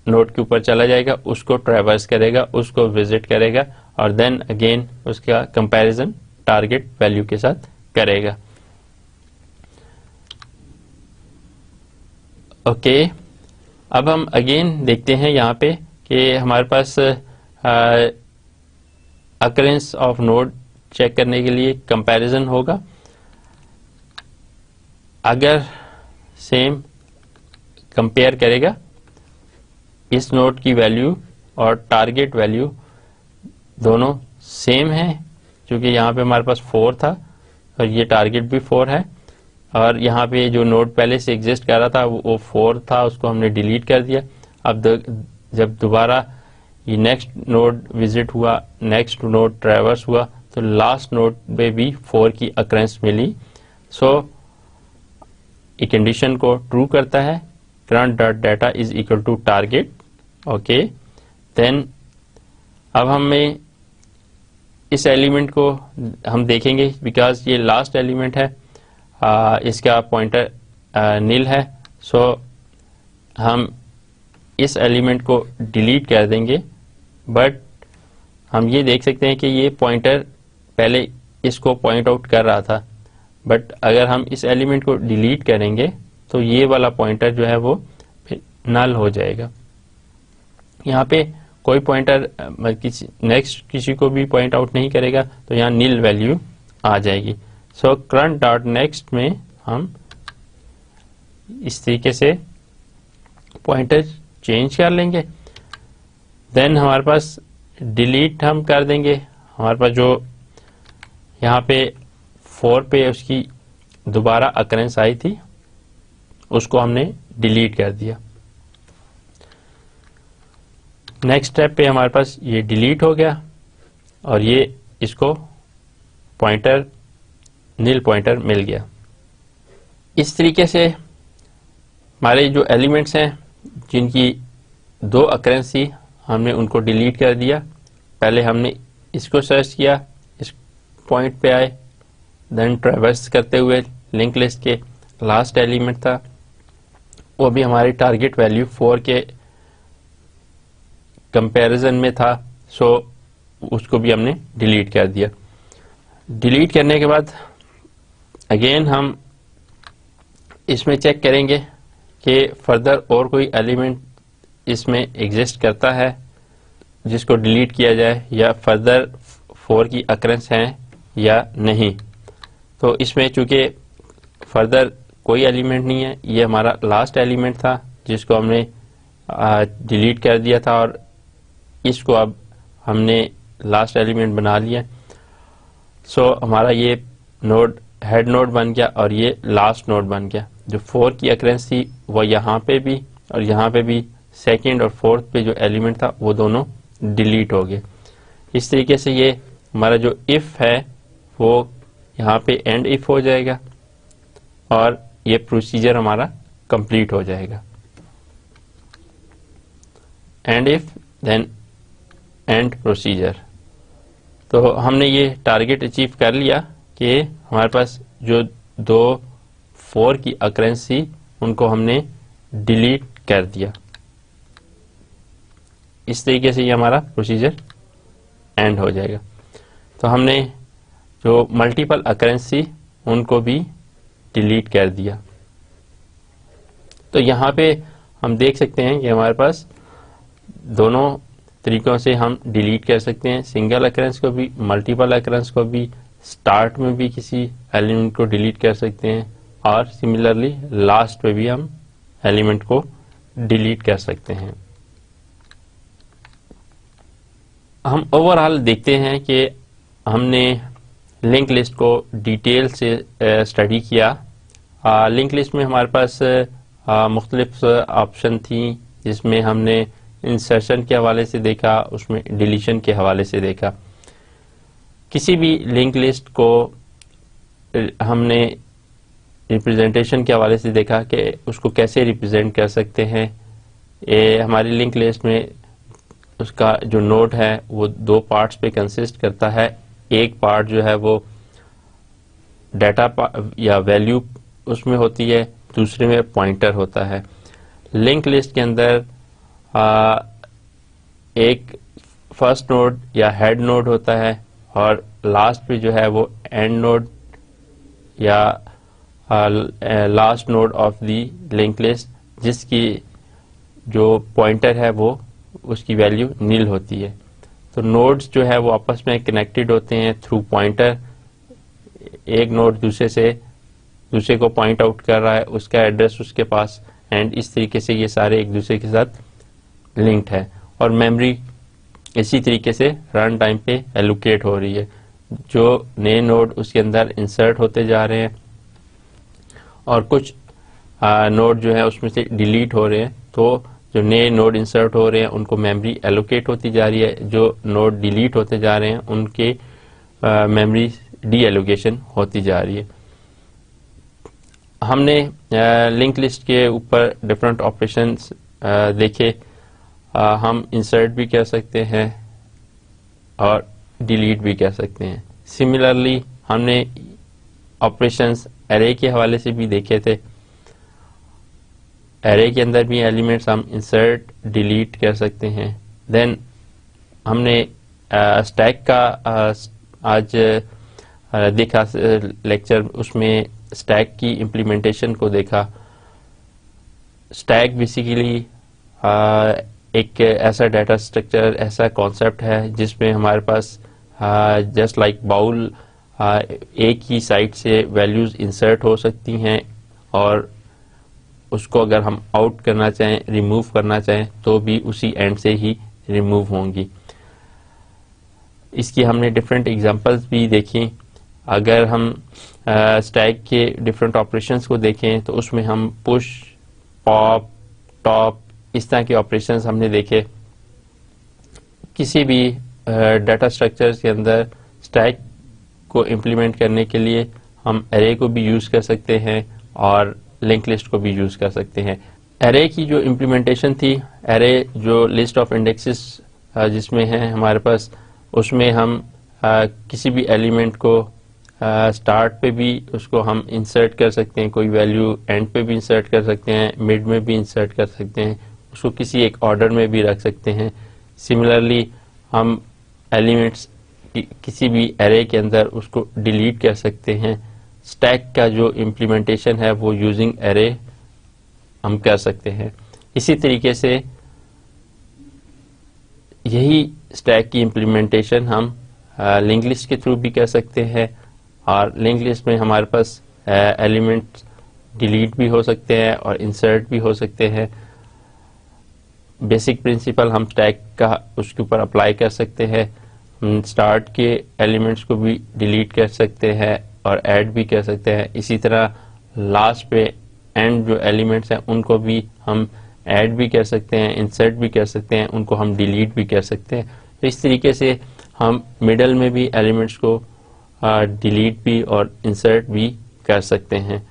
नोड के ऊपर चला जाएगा, उसको ट्रैवर्स करेगा, उसको विजिट करेगा, और देन अगेन उसका कंपैरिजन टारगेट वैल्यू के साथ करेगा। ओके, अब हम अगेन देखते हैं यहाँ पे कि हमारे पास अकरेंस ऑफ नोड चेक करने के लिए कंपैरिजन होगा। अगर सेम कंपेयर करेगा इस नोड की वैल्यू और टारगेट वैल्यू दोनों सेम है, क्योंकि यहाँ पे हमारे पास 4 था और ये टारगेट भी 4 है, और यहाँ पे जो नोड पहले से एग्जिस्ट कर रहा था वो 4 था, उसको हमने डिलीट कर दिया। अब जब दोबारा ये नेक्स्ट नोड विजिट हुआ, नेक्स्ट नोड ट्रैवर्स हुआ, तो लास्ट नोड पे भी 4 की अकरेंस मिली। सो ये कंडीशन को ट्रू करता है, current dot data is equal to target. Okay, then अब हमें इस एलिमेंट को हम देखेंगे, बिकॉज ये लास्ट एलिमेंट है, इसका पॉइंटर नील है, सो हम इस एलिमेंट को डिलीट कर देंगे। बट हम ये देख सकते हैं कि ये पॉइंटर पहले इसको पॉइंट आउट कर रहा था, बट अगर हम इस एलिमेंट को डिलीट करेंगे तो ये वाला पॉइंटर जो है वो फिर नल हो जाएगा। यहाँ पे कोई पॉइंटर किसी को भी पॉइंट आउट नहीं करेगा, तो यहाँ नील वैल्यू आ जाएगी। सो करंट डॉट नेक्स्ट में हम इस तरीके से पॉइंटर चेंज कर लेंगे। देन हमारे पास डिलीट हम कर देंगे, हमारे पास जो यहाँ पे 4 पे उसकी दोबारा अकरेंस आई थी उसको हमने डिलीट कर दिया। नेक्स्ट स्टेप पे हमारे पास ये डिलीट हो गया और ये इसको पॉइंटर नील पॉइंटर मिल गया। इस तरीके से हमारे जो एलिमेंट्स हैं जिनकी 2 अकरेंस थी हमने उनको डिलीट कर दिया। पहले हमने इसको सर्च किया, इस पॉइंट पे आए, देन ट्रैवर्स करते हुए लिंक लिस्ट के लास्ट एलिमेंट था, वो भी हमारी टारगेट वैल्यू 4 के कंपैरिजन में था, सो उसको भी हमने डिलीट कर दिया। डिलीट करने के बाद अगेन हम इसमें चेक करेंगे कि फर्दर और कोई एलिमेंट इसमें एग्जिस्ट करता है जिसको डिलीट किया जाए, या फर्दर 4 की अकरेंस हैं या नहीं। तो इसमें चूंकि फर्दर कोई एलिमेंट नहीं है, ये हमारा लास्ट एलिमेंट था जिसको हमने डिलीट कर दिया था, और इसको अब हमने लास्ट एलिमेंट बना लिया। सो हमारा ये नोड हेड नोड बन गया और ये लास्ट नोड बन गया। जो 4 की अकरेंस थी वो यहाँ पे भी और यहाँ पे भी, सेकंड और फोर्थ पे जो एलिमेंट था वो दोनों डिलीट हो गए। इस तरीके से ये हमारा जो इफ है वो यहाँ पे एंड इफ हो जाएगा और ये प्रोसीजर हमारा कंप्लीट हो जाएगा। End if then end procedure. तो हमने ये टारगेट अचीव कर लिया कि हमारे पास जो 2 4 की अकरेंस थी उनको हमने डिलीट कर दिया। इस तरीके से ये हमारा प्रोसीजर एंड हो जाएगा। तो हमने जो मल्टीपल अकरेंस थी उनको भी डिलीट कर दिया। तो यहाँ पे हम देख सकते हैं कि हमारे पास दोनों तरीकों से हम डिलीट कर सकते हैं, सिंगल अकरेंस को भी, मल्टीपल अकरेंस को भी, स्टार्ट में भी किसी एलिमेंट को डिलीट कर सकते हैं और सिमिलरली लास्ट पे भी हम एलिमेंट को डिलीट कर सकते हैं। हम ओवरऑल देखते हैं कि हमने लिंक लिस्ट को डिटेल से स्टडी किया। लिंक लिस्ट में हमारे पास मुख्तलिफ ऑप्शन थी, जिसमें हमने इंसर्शन के हवाले से देखा, उसमें डिलीशन के हवाले से देखा। किसी भी लिंक लिस्ट को हमने रिप्रेजेंटेशन के हवाले से देखा कि उसको कैसे रिप्रेजेंट कर सकते हैं। ये हमारी लिंक लिस्ट में उसका जो नोड है वो दो पार्ट्स पे कंसिस्ट करता है। एक पार्ट जो है वो डाटा या वैल्यू उसमें होती है, दूसरे में पॉइंटर होता है। लिंक लिस्ट के अंदर एक फर्स्ट नोड या हेड नोड होता है और लास्ट पे जो है वो एंड नोड या last node of the link list, जिसकी जो पॉइंटर है वो उसकी वैल्यू नील होती है। तो नोड्स जो है वो आपस में कनेक्टेड होते हैं थ्रू पॉइंटर। एक नोड दूसरे को पॉइंट आउट कर रहा है, उसका एड्रेस उसके पास, एंड इस तरीके से ये सारे एक दूसरे के साथ लिंक्ड है। और मेमोरी इसी तरीके से रन टाइम पे एलोकेट हो रही है। जो नए नोड उसके अंदर इंसर्ट होते जा रहे हैं और कुछ नोड जो है उसमें से डिलीट हो रहे हैं। तो जो नए नोड इंसर्ट हो रहे हैं उनको मेमोरी एलोकेट होती जा रही है, जो नोड डिलीट होते जा रहे हैं उनके मेमोरी डी एलोकेशन होती जा रही है। हमने लिंक लिस्ट के ऊपर डिफरेंट ऑपरेशंस देखे। हम इंसर्ट भी कर सकते हैं और डिलीट भी कर सकते हैं। सिमिलरली हमने ऑपरेशंस एरे के हवाले से भी देखे थे। एरे के अंदर भी एलिमेंट्स हम इंसर्ट डिलीट कर सकते हैं। देन हमने स्टैक का आज देखा लेक्चर, उसमें स्टैक की इम्प्लीमेंटेशन को देखा। स्टैक बेसिकली एक ऐसा डाटा स्ट्रक्चर, ऐसा कॉन्सेप्ट है जिसमें हमारे पास जस्ट लाइक बाउल एक ही साइड से वैल्यूज इंसर्ट हो सकती हैं और उसको अगर हम आउट करना चाहें, रिमूव करना चाहें, तो भी उसी एंड से ही रिमूव होंगी। इसकी हमने डिफरेंट एग्जांपल्स भी देखी। अगर हम स्टैक के डिफरेंट ऑपरेशंस को देखें तो उसमें हम पुश, पॉप, टॉप, इस तरह के ऑपरेशंस हमने देखे। किसी भी डाटा स्ट्रक्चर्स के अंदर स्टैक को इम्प्लीमेंट करने के लिए हम एरे को भी यूज कर सकते हैं और लिंक लिस्ट को भी यूज कर सकते हैं। एरे की जो इम्प्लीमेंटेशन थी, एरे जो लिस्ट ऑफ इंडेक्सेस जिसमें है हमारे पास, उसमें हम किसी भी एलिमेंट को स्टार्ट पे भी उसको हम इंसर्ट कर सकते हैं, कोई वैल्यू एंड पे भी इंसर्ट कर सकते हैं, मिड में भी इंसर्ट कर सकते हैं, उसको किसी एक ऑर्डर में भी रख सकते हैं। सिमिलरली हम एलिमेंट्स किसी भी एरे के अंदर उसको डिलीट कर सकते हैं। स्टैक का जो इम्प्लीमेंटेशन है वो यूजिंग एरे हम कर सकते हैं। इसी तरीके से यही स्टैक की इम्प्लीमेंटेशन हम लिंक लिस्ट के थ्रू भी कर सकते हैं और लिंक लिस्ट में हमारे पास एलिमेंट्स डिलीट भी हो सकते हैं और इंसर्ट भी हो सकते हैं। बेसिक प्रिंसिपल हम स्टैक का उसके ऊपर अप्लाई कर सकते हैं। स्टार्ट के एलिमेंट्स को भी डिलीट कर सकते हैं और ऐड भी कर सकते हैं। इसी तरह लास्ट पे एंड जो एलिमेंट्स हैं उनको भी हम ऐड भी कर सकते हैं, इंसर्ट भी कर सकते हैं, उनको हम डिलीट भी कर सकते हैं। तो इस तरीके से हम मिडल में भी एलिमेंट्स को डिलीट भी और इंसर्ट भी कर सकते हैं।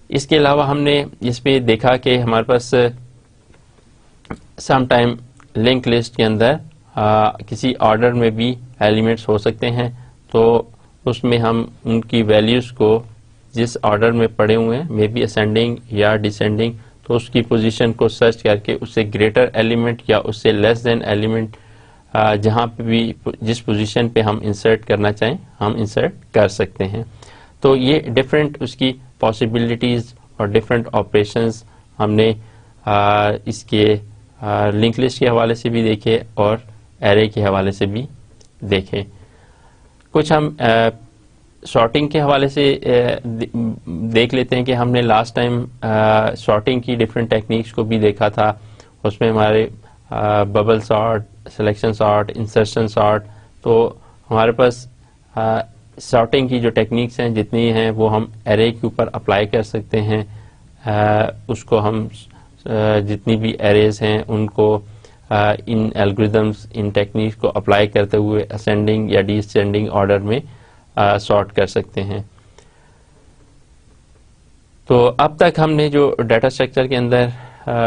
इसके अलावा हमने इस पे देखा कि हमारे पास सम टाइम लिंक लिस्ट के अंदर किसी ऑर्डर में भी एलिमेंट्स हो सकते हैं, तो उसमें हम उनकी वैल्यूज को जिस ऑर्डर में पड़े हुए हैं, मे बी असेंडिंग या डिसेंडिंग, तो उसकी पोजीशन को सर्च करके उससे ग्रेटर एलिमेंट या उससे लेस देन एलिमेंट जहां पे भी जिस पोजीशन पे हम इंसर्ट करना चाहें हम इंसर्ट कर सकते हैं। तो ये डिफरेंट उसकी पॉसिबिलिटीज और डिफरेंट ऑपरेशंस हमने इसके लिंक लिस्ट के हवाले से भी देखे और एरे के हवाले से भी देखे। कुछ हम सॉर्टिंग के हवाले से देख लेते हैं कि हमने लास्ट टाइम सॉर्टिंग की डिफरेंट टेक्निक्स को भी देखा था। उसमें हमारे bubble sort, selection sort, insertion sort, तो हमारे पास सॉर्टिंग की जो टेक्निक्स हैं जितनी हैं वो हम एरे के ऊपर अप्लाई कर सकते हैं। उसको हम जितनी भी एरेज हैं उनको इन एल्गोरिदम्स, इन टेक्निक्स को अप्लाई करते हुए असेंडिंग या डिसेंडिंग ऑर्डर में सॉर्ट कर सकते हैं। तो अब तक हमने जो डाटा स्ट्रक्चर के अंदर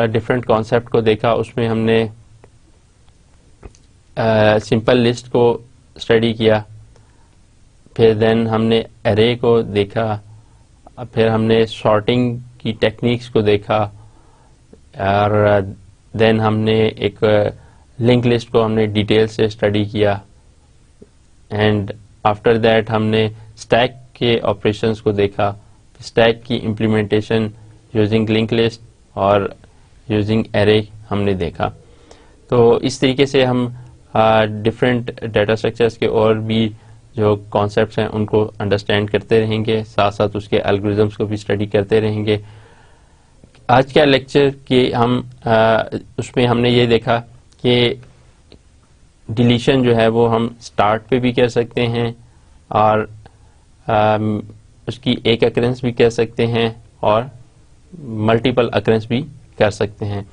डिफरेंट कॉन्सेप्ट को देखा, उसमें हमने सिंपल लिस्ट को स्टडी किया, फिर देन हमने एरे को देखा, फिर हमने सॉर्टिंग की टेक्निक्स को देखा, और देन हमने एक लिंक लिस्ट को हमने डिटेल से स्टडी किया, एंड आफ्टर दैट हमने स्टैक के ऑपरेशंस को देखा, स्टैक की इम्प्लीमेंटेशन यूजिंग लिंक लिस्ट और यूजिंग एरे हमने देखा। तो इस तरीके से हम डिफरेंट डाटा स्ट्रक्चर्स के और भी जो कॉन्सेप्ट्स हैं उनको अंडरस्टैंड करते रहेंगे, साथ साथ उसके एल्गोरिदम्स को भी स्टडी करते रहेंगे। आज का लेक्चर के हम उसमें हमने ये देखा कि डिलीशन जो है वो हम स्टार्ट पे भी कर सकते हैं और उसकी एक अकरेंस भी कर सकते हैं और मल्टीपल अकरेंस भी कर सकते हैं।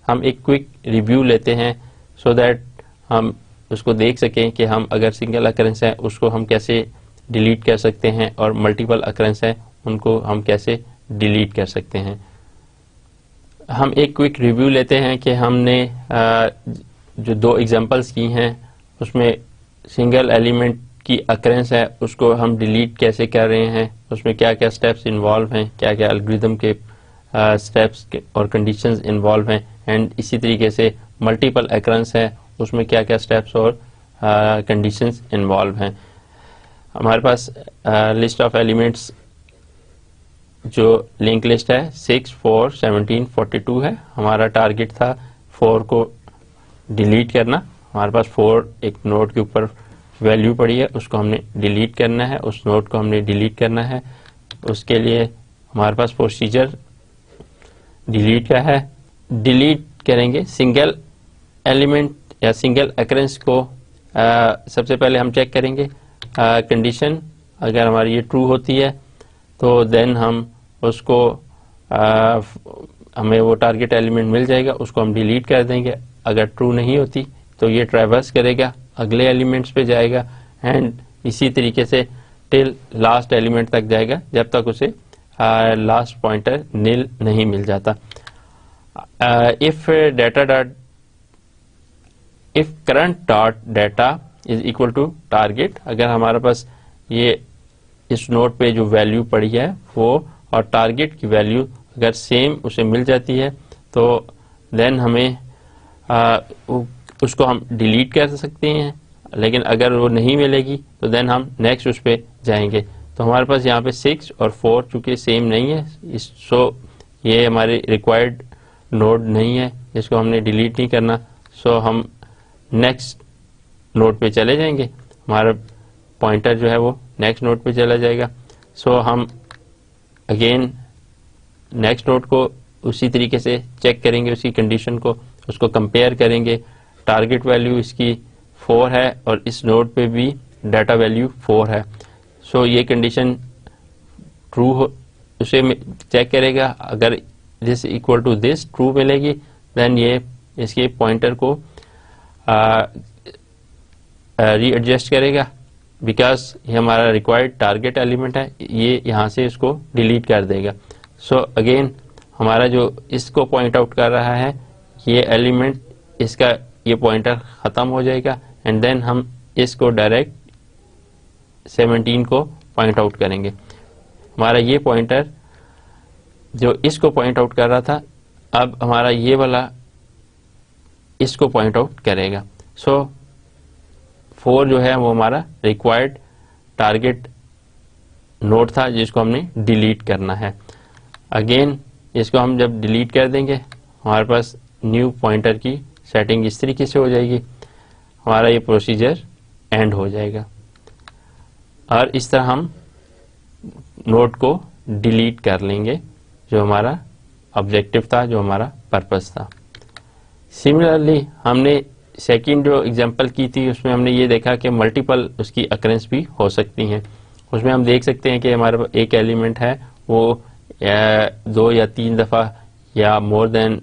हम एक क्विक रिव्यू लेते हैं सो दैट हम उसको देख सकें कि हम अगर सिंगल अकरेंस है उसको हम कैसे डिलीट कर सकते हैं और मल्टीपल अकरेंस है उनको हम कैसे डिलीट कर सकते हैं। हम एक क्विक रिव्यू लेते हैं कि हमने जो दो एग्जांपल्स की हैं उसमें सिंगल एलिमेंट की अकरेंस है उसको हम डिलीट कैसे कर रहे हैं, उसमें क्या क्या स्टेप्स इन्वॉल्व हैं, क्या क्या एल्गोरिदम के स्टेप्स और कंडीशंस इन्वॉल्व हैं, एंड इसी तरीके से मल्टीपल अकरेंस है उसमें क्या क्या स्टेप्स और कंडीशंस इन्वॉल्व हैं। हमारे पास लिस्ट ऑफ एलिमेंट्स जो लिंक लिस्ट है 6, 4, 17, 42 है। हमारा टारगेट था 4 को डिलीट करना। हमारे पास 4 एक नोड के ऊपर वैल्यू पड़ी है, उसको हमने डिलीट करना है, उस नोड को हमने डिलीट करना है। उसके लिए हमारे पास प्रोसीजर डिलीट का है। डिलीट करेंगे सिंगल एलिमेंट या सिंगल अकरेंस को। सबसे पहले हम चेक करेंगे कंडीशन, अगर हमारी ये ट्रू होती है तो देन हम उसको हमें वो टारगेट एलिमेंट मिल जाएगा, उसको हम डिलीट कर देंगे। अगर ट्रू नहीं होती तो ये ट्रैवर्स करेगा, अगले एलिमेंट्स पे जाएगा एंड इसी तरीके से टिल लास्ट एलिमेंट तक जाएगा जब तक उसे लास्ट पॉइंटर नील नहीं मिल जाता। If current dot data is equal to target, अगर हमारे पास ये इस नोड पे जो वैल्यू पड़ी है वो और टारगेट की वैल्यू अगर सेम उसे मिल जाती है तो देन हमें उसको हम डिलीट कर सकते हैं, लेकिन अगर वो नहीं मिलेगी तो देन हम नेक्स्ट उस पे जाएंगे। तो हमारे पास यहाँ पे 6 और 4 चूंकि सेम नहीं है, सो ये हमारे रिक्वायर्ड नोड नहीं है, इसको हमने डिलीट नहीं करना। सो हम नेक्स्ट नोड पे चले जाएंगे, हमारा पॉइंटर जो है वो नेक्स्ट नोड पे चला जाएगा। सो हम अगेन नेक्स्ट नोड को उसी तरीके से चेक करेंगे, उसकी कंडीशन को, उसको कंपेयर करेंगे। टारगेट वैल्यू इसकी 4 है और इस नोड पे भी डाटा वैल्यू 4 है। सो ये कंडीशन ट्रू हो, उसे चेक करेगा। अगर this equal to this true मिलेगी देन ये इसके पॉइंटर को रीएडजस्ट करेगा, बिकॉज ये हमारा रिक्वायर्ड टारगेट एलिमेंट है, ये यहाँ से इसको डिलीट कर देगा। सो अगेन हमारा जो इसको पॉइंट आउट कर रहा है ये एलिमेंट, इसका ये पॉइंटर ख़त्म हो जाएगा एंड देन हम इसको डायरेक्ट 17 को पॉइंट आउट करेंगे। हमारा ये पॉइंटर जो इसको पॉइंट आउट कर रहा था अब हमारा ये वाला इसको पॉइंट आउट करेगा। सो 4 जो है वो हमारा रिक्वायर्ड टारगेट नोड था जिसको हमने डिलीट करना है। अगेन इसको हम जब डिलीट कर देंगे हमारे पास न्यू पॉइंटर की सेटिंग इस तरीके से हो जाएगी, हमारा ये प्रोसीजर एंड हो जाएगा। और इस तरह हम नोड को डिलीट कर लेंगे, जो हमारा ऑब्जेक्टिव था, जो हमारा पर्पस था। सिमिलरली हमने सेकंड जो एग्जांपल की थी उसमें हमने ये देखा कि मल्टीपल उसकी अकरेंस भी हो सकती हैं। उसमें हम देख सकते हैं कि हमारे पास एक एलिमेंट है वो 2 या 3 दफ़ा या मोर देन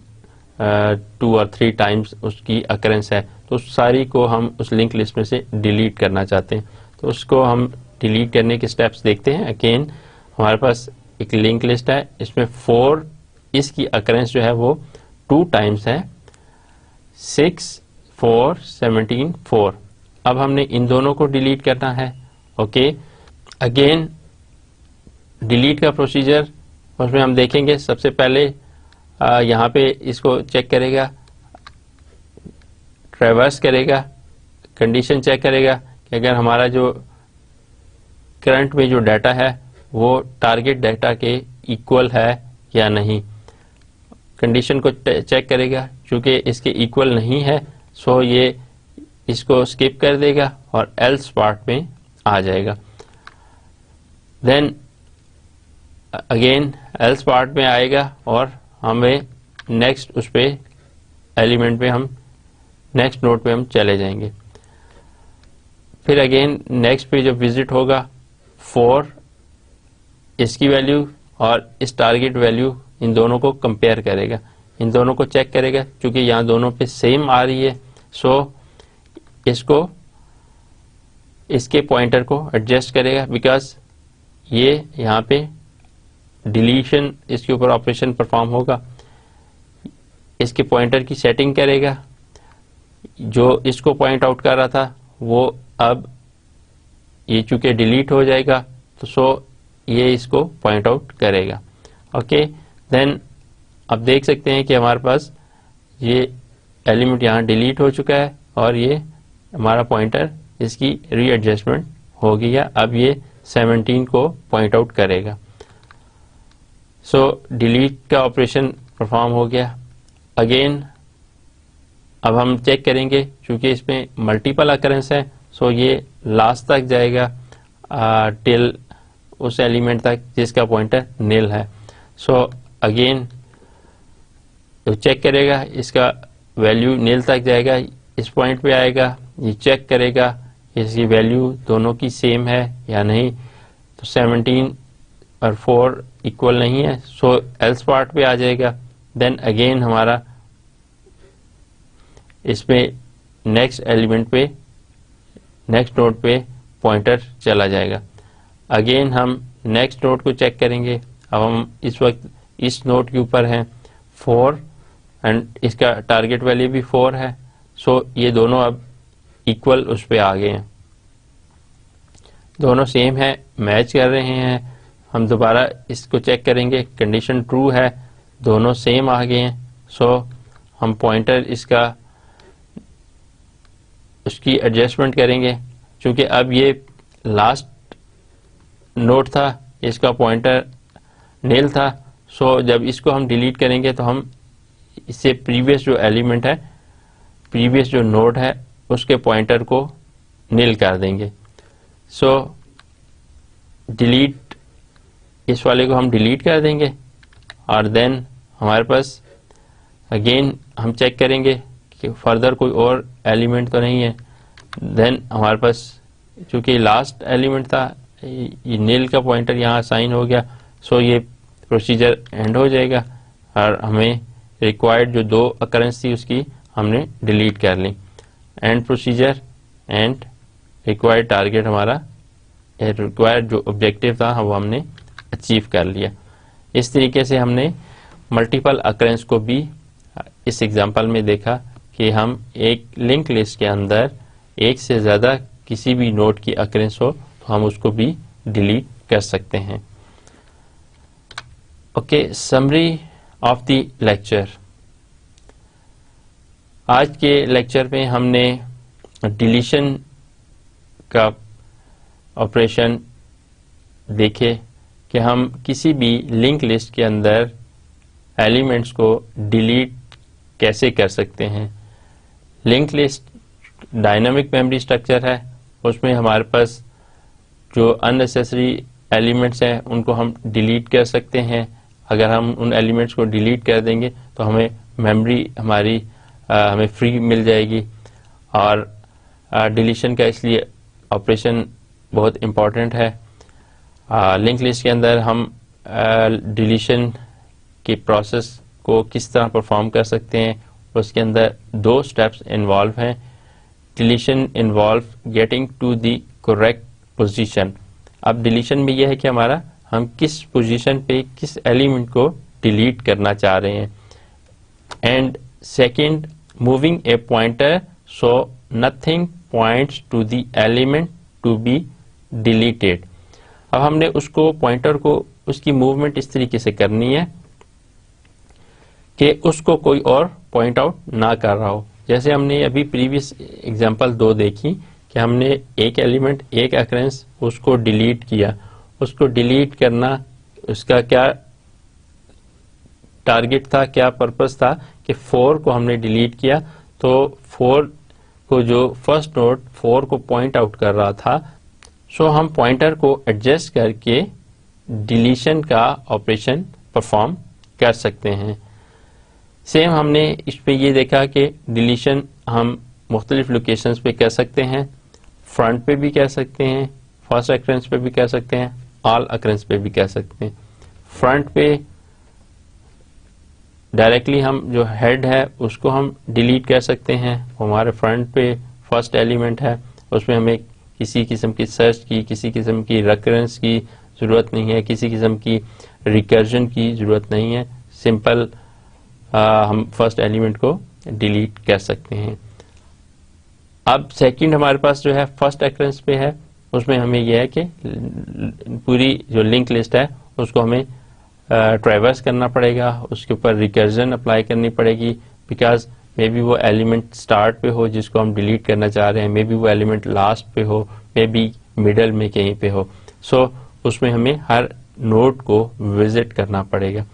2 और 3 टाइम्स उसकी अकरेंस है, तो उस सारी को हम उस लिंक लिस्ट में से डिलीट करना चाहते हैं। तो उसको हम डिलीट करने के स्टेप्स देखते हैं। अगेन हमारे पास एक लिंक लिस्ट है, इसमें 4 इसकी अकरेंस जो है वो 2 टाइम्स है, 6, 4, 17, 4। अब हमने इन दोनों को डिलीट करना है। ओके, अगेन डिलीट का प्रोसीजर उसमें हम देखेंगे। सबसे पहले यहाँ पे इसको चेक करेगा, ट्रैवर्स करेगा, कंडीशन चेक करेगा कि अगर हमारा जो करंट में जो डाटा है वो टारगेट डाटा के इक्वल है या नहीं। कंडीशन को चेक करेगा, चूंकि इसके इक्वल नहीं है सो ये इसको स्किप कर देगा और एल्स पार्ट में आ जाएगा। देन अगेन एल्स पार्ट में आएगा और हमें नेक्स्ट उस पे एलिमेंट पे हम नेक्स्ट नोड पे हम चले जाएंगे। फिर अगेन नेक्स्ट पे जब विजिट होगा 4 इसकी वैल्यू और इस टारगेट वैल्यू इन दोनों को कंपेयर करेगा, इन दोनों को चेक करेगा। क्योंकि यहाँ दोनों पे सेम आ रही है सो इसको इसके पॉइंटर को एडजस्ट करेगा, बिकॉज ये यहाँ पे डिलीशन इसके ऊपर ऑपरेशन परफॉर्म होगा। इसके पॉइंटर की सेटिंग करेगा, जो इसको पॉइंट आउट कर रहा था वो अब ये चूंकि डिलीट हो जाएगा तो सो ये इसको पॉइंट आउट करेगा। ओके, देन अब देख सकते हैं कि हमारे पास ये एलिमेंट यहाँ डिलीट हो चुका है और ये हमारा पॉइंटर इसकी रीएडजस्टमेंट हो गई है। अब ये 17 को पॉइंट आउट करेगा। सो डिलीट का ऑपरेशन परफॉर्म हो गया। अगेन अब हम चेक करेंगे, क्योंकि इसमें मल्टीपल अकरेंस है सो ये लास्ट तक जाएगा टिल उस एलिमेंट तक जिसका पॉइंटर नील है। सो अगेन तो चेक करेगा, इसका वैल्यू नील तक जाएगा, इस पॉइंट पे आएगा, ये चेक करेगा इसकी वैल्यू दोनों की सेम है या नहीं। तो 17 और 4 इक्वल नहीं है सो एल्स पार्ट पे आ जाएगा। देन अगेन हमारा इसमें नेक्स्ट एलिमेंट पे नेक्स्ट नोड पे पॉइंटर चला जाएगा। अगेन हम नेक्स्ट नोड को चेक करेंगे। अब हम इस वक्त इस नोड के ऊपर हैं 4 एंड इसका टारगेट वैल्यू भी 4 है सो ये दोनों अब इक्वल उस पे आ गए हैं, दोनों सेम है, मैच कर रहे हैं। हम दोबारा इसको चेक करेंगे, कंडीशन ट्रू है, दोनों सेम आ गए हैं सो हम पॉइंटर इसका उसकी एडजस्टमेंट करेंगे। क्योंकि अब ये लास्ट नोड था, इसका पॉइंटर नील था सो जब इसको हम डिलीट करेंगे तो हम इससे प्रीवियस जो एलिमेंट है, प्रीवियस जो नोड है उसके पॉइंटर को नील कर देंगे। सो डिलीट इस वाले को हम डिलीट कर देंगे और देन हमारे पास अगेन हम चेक करेंगे कि फर्दर कोई और एलिमेंट तो नहीं है। देन हमारे पास चूंकि लास्ट एलिमेंट था, ये नील का पॉइंटर यहाँ असाइन हो गया सो ये प्रोसीजर एंड हो जाएगा और हमें रिक्वायर्ड जो 2 अकरेंस थी उसकी हमने डिलीट कर ली। End procedure and required target हमारा रिक्वायर्ड जो ऑब्जेक्टिव था वो हमने अचीव कर लिया। इस तरीके से हमने मल्टीपल अकरेंस को भी इस एग्जांपल में देखा कि हम एक लिंक लिस्ट के अंदर एक से ज़्यादा किसी भी नोड की अकरेंस हो तो हम उसको भी डिलीट कर सकते हैं। Okay, summary of the lecture. आज के लेक्चर में हमने डिलीशन का ऑपरेशन देखे कि हम किसी भी लिंक लिस्ट के अंदर एलिमेंट्स को डिलीट कैसे कर सकते हैं। Link list dynamic memory structure है, उसमें हमारे पास जो अननेसेसरी एलिमेंट्स हैं उनको हम डिलीट कर सकते हैं। अगर हम उन एलिमेंट्स को डिलीट कर देंगे तो हमें मेमोरी हमारी हमें फ्री मिल जाएगी। और डिलीशन का इसलिए ऑपरेशन बहुत इम्पॉर्टेंट है। लिंक लिस्ट के अंदर हम डिलीशन की प्रोसेस को किस तरह परफॉर्म कर सकते हैं, उसके अंदर 2 स्टेप्स इन्वॉल्व हैं। Deletion involve getting to the correct position. अब डिलीशन में यह है कि हमारा हम किस पोजीशन पे किस एलिमेंट को डिलीट करना चाह रहे हैं। And second, moving a pointer so nothing points to the element to be deleted. अब हमने उसको पॉइंटर को उसकी मूवमेंट इस तरीके से करनी है कि उसको कोई और पॉइंट आउट ना कर रहा हो। जैसे हमने अभी प्रीवियस एग्जांपल 2 देखी कि हमने एक एलिमेंट, एक अकरेंस उसको डिलीट किया। उसको डिलीट करना उसका क्या टारगेट था, क्या पर्पस था कि 4 को हमने डिलीट किया, तो 4 को जो फर्स्ट नोड 4 को पॉइंट आउट कर रहा था, सो हम पॉइंटर को एडजस्ट करके डिलीशन का ऑपरेशन परफॉर्म कर सकते हैं। सेम हमने इस पे ये देखा कि डिलीशन हम मुख्तलिफ लोकेशंस पे कर सकते हैं। फ्रंट पे भी कह सकते हैं, फर्स्ट अकरेंस पे भी कह सकते हैं, ऑल अकरेंस पे भी कह सकते हैं। फ्रंट पे डायरेक्टली हम जो हेड है उसको हम डिलीट कर सकते हैं। हमारे फ्रंट पे फर्स्ट एलिमेंट है, उसमें हमें किसी किस्म की सर्च की, किसी किस्म की रिकरेंस की ज़रूरत नहीं है, किसी किस्म की रिकर्जन की ज़रूरत नहीं है। सिंपल हम फर्स्ट एलिमेंट को डिलीट कर सकते हैं। अब सेकंड हमारे पास जो है फर्स्ट अकरेंस पे है, उसमें हमें यह है कि पूरी जो लिंक लिस्ट है उसको हमें ट्रैवर्स करना पड़ेगा, उसके ऊपर रिकर्जन अप्लाई करनी पड़ेगी। बिकॉज मे बी वो एलिमेंट स्टार्ट पे हो जिसको हम डिलीट करना चाह रहे हैं, मे बी वो एलिमेंट लास्ट पे हो, मे बी मिडल में कहीं पे हो। सो उसमें हमें हर नोड को विजिट करना पड़ेगा।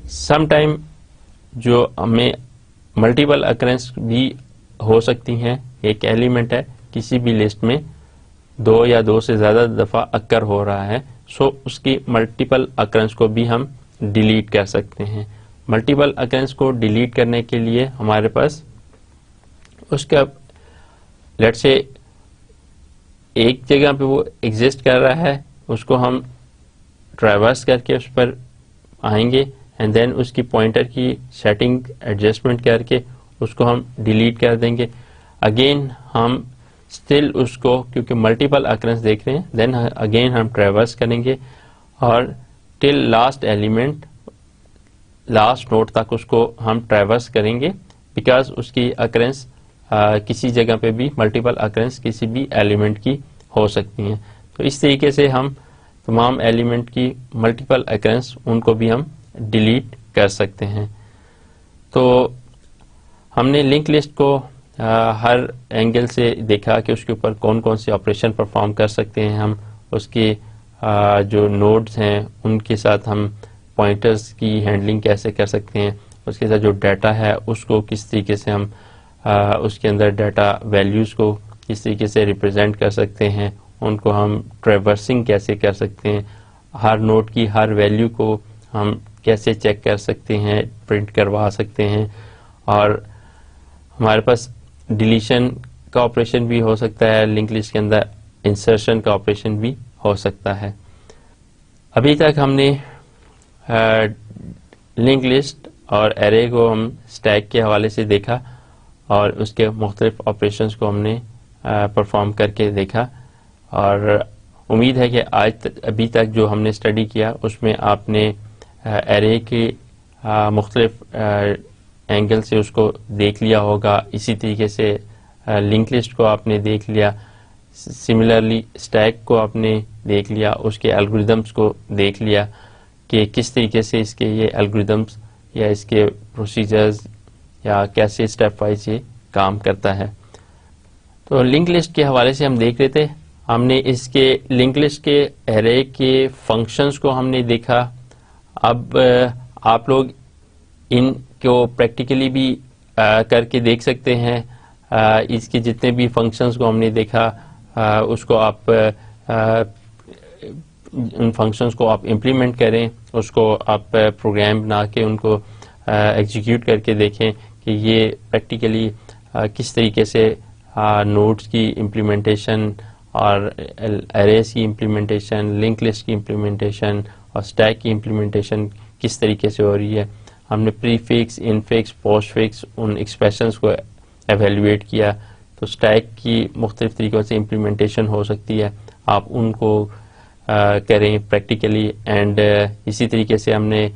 सम टाइम जो हमें मल्टीपल अकरेंस भी हो सकती हैं। एक एलिमेंट है किसी भी लिस्ट में 2 या 2 से ज्यादा दफा अक्कर हो रहा है, सो उसकी मल्टीपल अकरेंस को भी हम डिलीट कर सकते हैं। मल्टीपल अकरेंस को डिलीट करने के लिए हमारे पास उसका लेट्स से एक जगह पे वो एग्जिस्ट कर रहा है, उसको हम ट्रैवर्स करके उस पर आएंगे एंड देन उसकी पॉइंटर की सेटिंग एडजस्टमेंट करके उसको हम डिलीट कर देंगे। अगेन हम स्टिल उसको, क्योंकि मल्टीपल अकरेंस देख रहे हैं, देन अगेन हम ट्रैवर्स करेंगे और till last element, last node तक उसको हम ट्रैवर्स करेंगे। बिकॉज उसकी अकरेंस किसी जगह पे भी मल्टीपल अकरेंस किसी भी एलिमेंट की हो सकती हैं। तो इस तरीके से हम तमाम एलिमेंट की मल्टीपल अकरेंस उनको भी हम डिलीट कर सकते हैं। तो हमने लिंक लिस्ट को हर एंगल से देखा कि उसके ऊपर कौन कौन से ऑपरेशन परफॉर्म कर सकते हैं हम, उसके जो नोड्स हैं उनके साथ हम पॉइंटर्स की हैंडलिंग कैसे कर सकते हैं, उसके साथ जो डाटा है उसको किस तरीके से हम उसके अंदर डाटा वैल्यूज़ को किस तरीके से रिप्रेजेंट कर सकते हैं, उनको हम ट्रैवर्सिंग कैसे कर सकते हैं, हर नोड की हर वैल्यू को हम कैसे चेक कर सकते हैं, प्रिंट करवा सकते हैं। और हमारे पास डिलीशन का ऑपरेशन भी हो सकता है लिंक लिस्ट के अंदर, इंसर्शन का ऑपरेशन भी हो सकता है। अभी तक हमने लिंक लिस्ट और एरे को हम स्टैक के हवाले से देखा और उसके मुख्तलिफ ऑपरेशंस को हमने परफॉर्म करके देखा। और उम्मीद है कि अभी तक जो हमने स्टडी किया उसमें आपने एरे के मुख्तलिफ एंगल से उसको देख लिया होगा। इसी तरीके से लिंक लिस्ट को आपने देख लिया, सिमिलरली स्टैक को आपने देख लिया, उसके एल्गोरिदम्स को देख लिया कि किस तरीके से इसके ये एल्गोरिदम्स या इसके प्रोसीजर्स या कैसे स्टेप वाइज ये काम करता है। तो लिंक लिस्ट के हवाले से हम देख रहे थे, हमने इसके लिंक लिस्ट के एरे के फंक्शंस को हमने देखा। अब आप लोग इनको प्रैक्टिकली भी करके देख सकते हैं। इसके जितने भी फंक्शंस को हमने देखा उसको आप उन फंक्शंस को आप इम्प्लीमेंट करें, उसको आप प्रोग्राम बना के उनको एग्जीक्यूट करके देखें कि ये प्रैक्टिकली किस तरीके से नोड्स की इम्प्लीमेंटेशन और एरेज की इम्प्लीमेंटेशन, लिंक लिस्ट की इम्प्लीमेंटेशन और स्टैक की इम्प्लीमेंटेशन किस तरीके से हो रही है। हमने प्रीफिक्स, इनफिक्स, पोस्टफिक्स उन एक्सप्रेशंस को एवेल्युएट किया। तो स्टैक की मुख्तलिफ तरीक़ों से इम्प्लीमेंटेशन हो सकती है, आप उनको करें प्रैक्टिकली। एंड इसी तरीके से हमने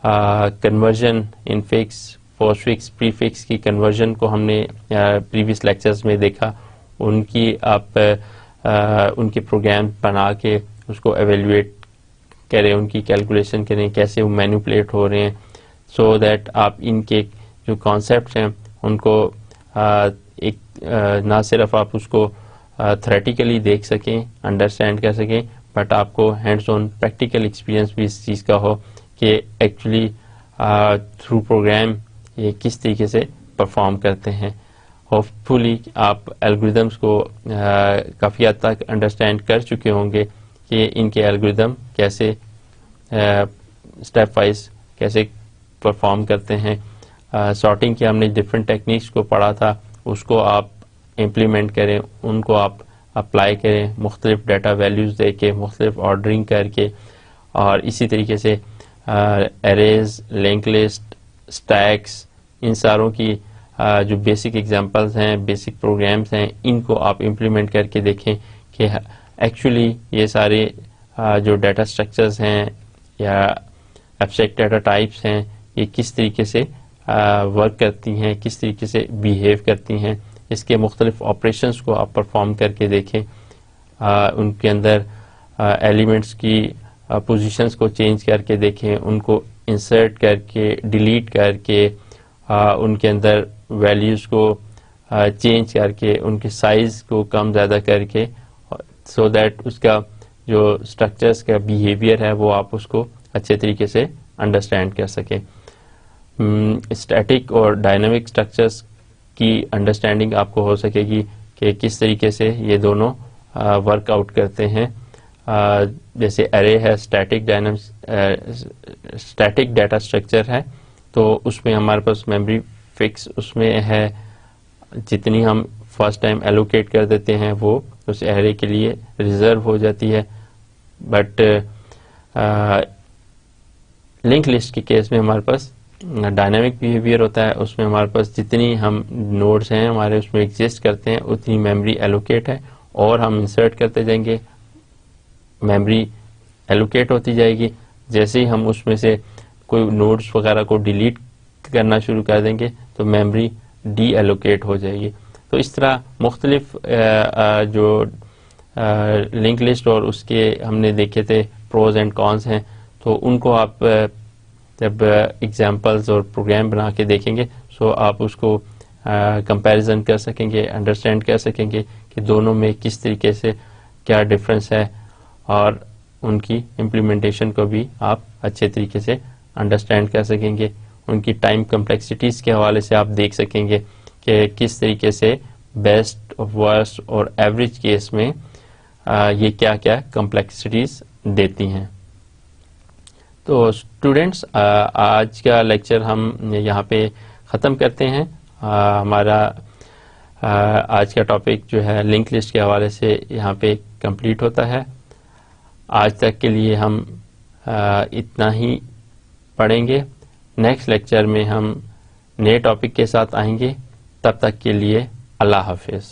कन्वर्जन, इनफिक्स, पोस्टफिक्स, प्रीफिक्स की कन्वर्जन को हमने प्रीवियस लेक्चर्स में देखा। उनकी आप उनके प्रोग्राम बना के उसको एवेल्युएट करें, उनकी कैलकुलेशन करें, कैसे वो मैनिपुलेट हो रहे हैं, सो दैट आप इनके जो कॉन्सेप्ट्स हैं उनको एक ना सिर्फ आप उसको थ्योरेटिकली देख सकें, अंडरस्टैंड कर सकें, बट आपको हैंड्स ऑन प्रैक्टिकल एक्सपीरियंस भी इस चीज़ का हो कि एक्चुअली थ्रू प्रोग्राम ये किस तरीके से परफॉर्म करते हैं। होपफुली आप एल्गोरिदम्स को काफ़ी हद तक अंडरस्टैंड कर चुके होंगे कि इनके एल्गोरिदम कैसे स्टेप वाइज कैसे परफॉर्म करते हैं। सॉर्टिंग की हमने डिफरेंट टेक्निक्स को पढ़ा था, उसको आप इम्प्लीमेंट करें, उनको आप अप्लाई करें, मुख्तलिफ डाटा वैल्यूज़ दे के, मुख्तलिफ ऑर्डरिंग करके, और इसी तरीके से एरेज, लिंक लिस्ट, स्टैक्स, इन सारों की जो बेसिक एग्जांपल्स हैं, बेसिक प्रोग्राम्स हैं, इनको आप इम्प्लीमेंट करके देखें कि एक्चुअली ये सारे जो डाटा स्ट्रक्चर्स हैं या एब्स्ट्रैक्ट डाटा टाइप्स हैं, ये किस तरीके से वर्क करती हैं, किस तरीके से बिहेव करती हैं। इसके मुख्तलिफ ऑपरेशंस को आप परफॉर्म करके देखें, उनके अंदर एलिमेंट्स की पोजीशंस को चेंज करके देखें, उनको इंसर्ट करके, डिलीट करके, उनके अंदर वैल्यूज़ को चेंज करके, उनके साइज़ को कम ज़्यादा करके, सो दैट उसका जो स्ट्रक्चर्स का बिहेवियर है वो आप उसको अच्छे तरीके से अंडरस्टैंड कर सकें। स्टैटिक और डायनामिक स्ट्रक्चर्स की अंडरस्टैंडिंग आपको हो सकेगी कि किस तरीके से ये दोनों वर्कआउट करते हैं। जैसे एरे है, स्टैटिक डाटा स्ट्रक्चर है, तो उसमें हमारे पास मेमोरी फिक्स उसमें है, जितनी हम फर्स्ट टाइम एलोकेट कर देते हैं वो उस एरे के लिए रिजर्व हो जाती है। बट लिंक लिस्ट के केस में हमारे पास डायनामिक बिहेवियर होता है, उसमें हमारे पास जितनी हम नोड्स हैं हमारे उसमें एग्जिस्ट करते हैं उतनी मेमोरी एलोकेट है, और हम इंसर्ट करते जाएंगे, मेमोरी एलोकेट होती जाएगी। जैसे ही हम उसमें से कोई नोड्स वगैरह को डिलीट करना शुरू कर देंगे तो मेमोरी डी एलोकेट हो जाएगी। तो इस तरह मुख्तलिफ जो लिंक लिस्ट और उसके हमने देखे थे प्रोज एंड कॉन्स हैं, तो उनको आप जब एग्जांपल्स और प्रोग्राम बना के देखेंगे सो आप उसको कंपैरिजन कर सकेंगे, अंडरस्टैंड कर सकेंगे कि दोनों में किस तरीके से क्या डिफरेंस है, और उनकी इम्प्लीमेंटेशन को भी आप अच्छे तरीके से अंडरस्टैंड कर सकेंगे। उनकी टाइम कम्प्लेक्सिटीज़ के हवाले से आप देख सकेंगे कि किस तरीके से बेस्ट, वर्स्ट और एवरेज केस में ये क्या क्या कम्प्लेक्सिटीज़ देती हैं। तो स्टूडेंट्स, आज का लेक्चर हम यहाँ पे ख़त्म करते हैं। हमारा आज का टॉपिक जो है लिंक लिस्ट के हवाले से यहाँ पे कंप्लीट होता है। आज तक के लिए हम इतना ही पढ़ेंगे। नेक्स्ट लेक्चर में हम नए टॉपिक के साथ आएंगे। तब तक के लिए अल्लाह हाफिज़।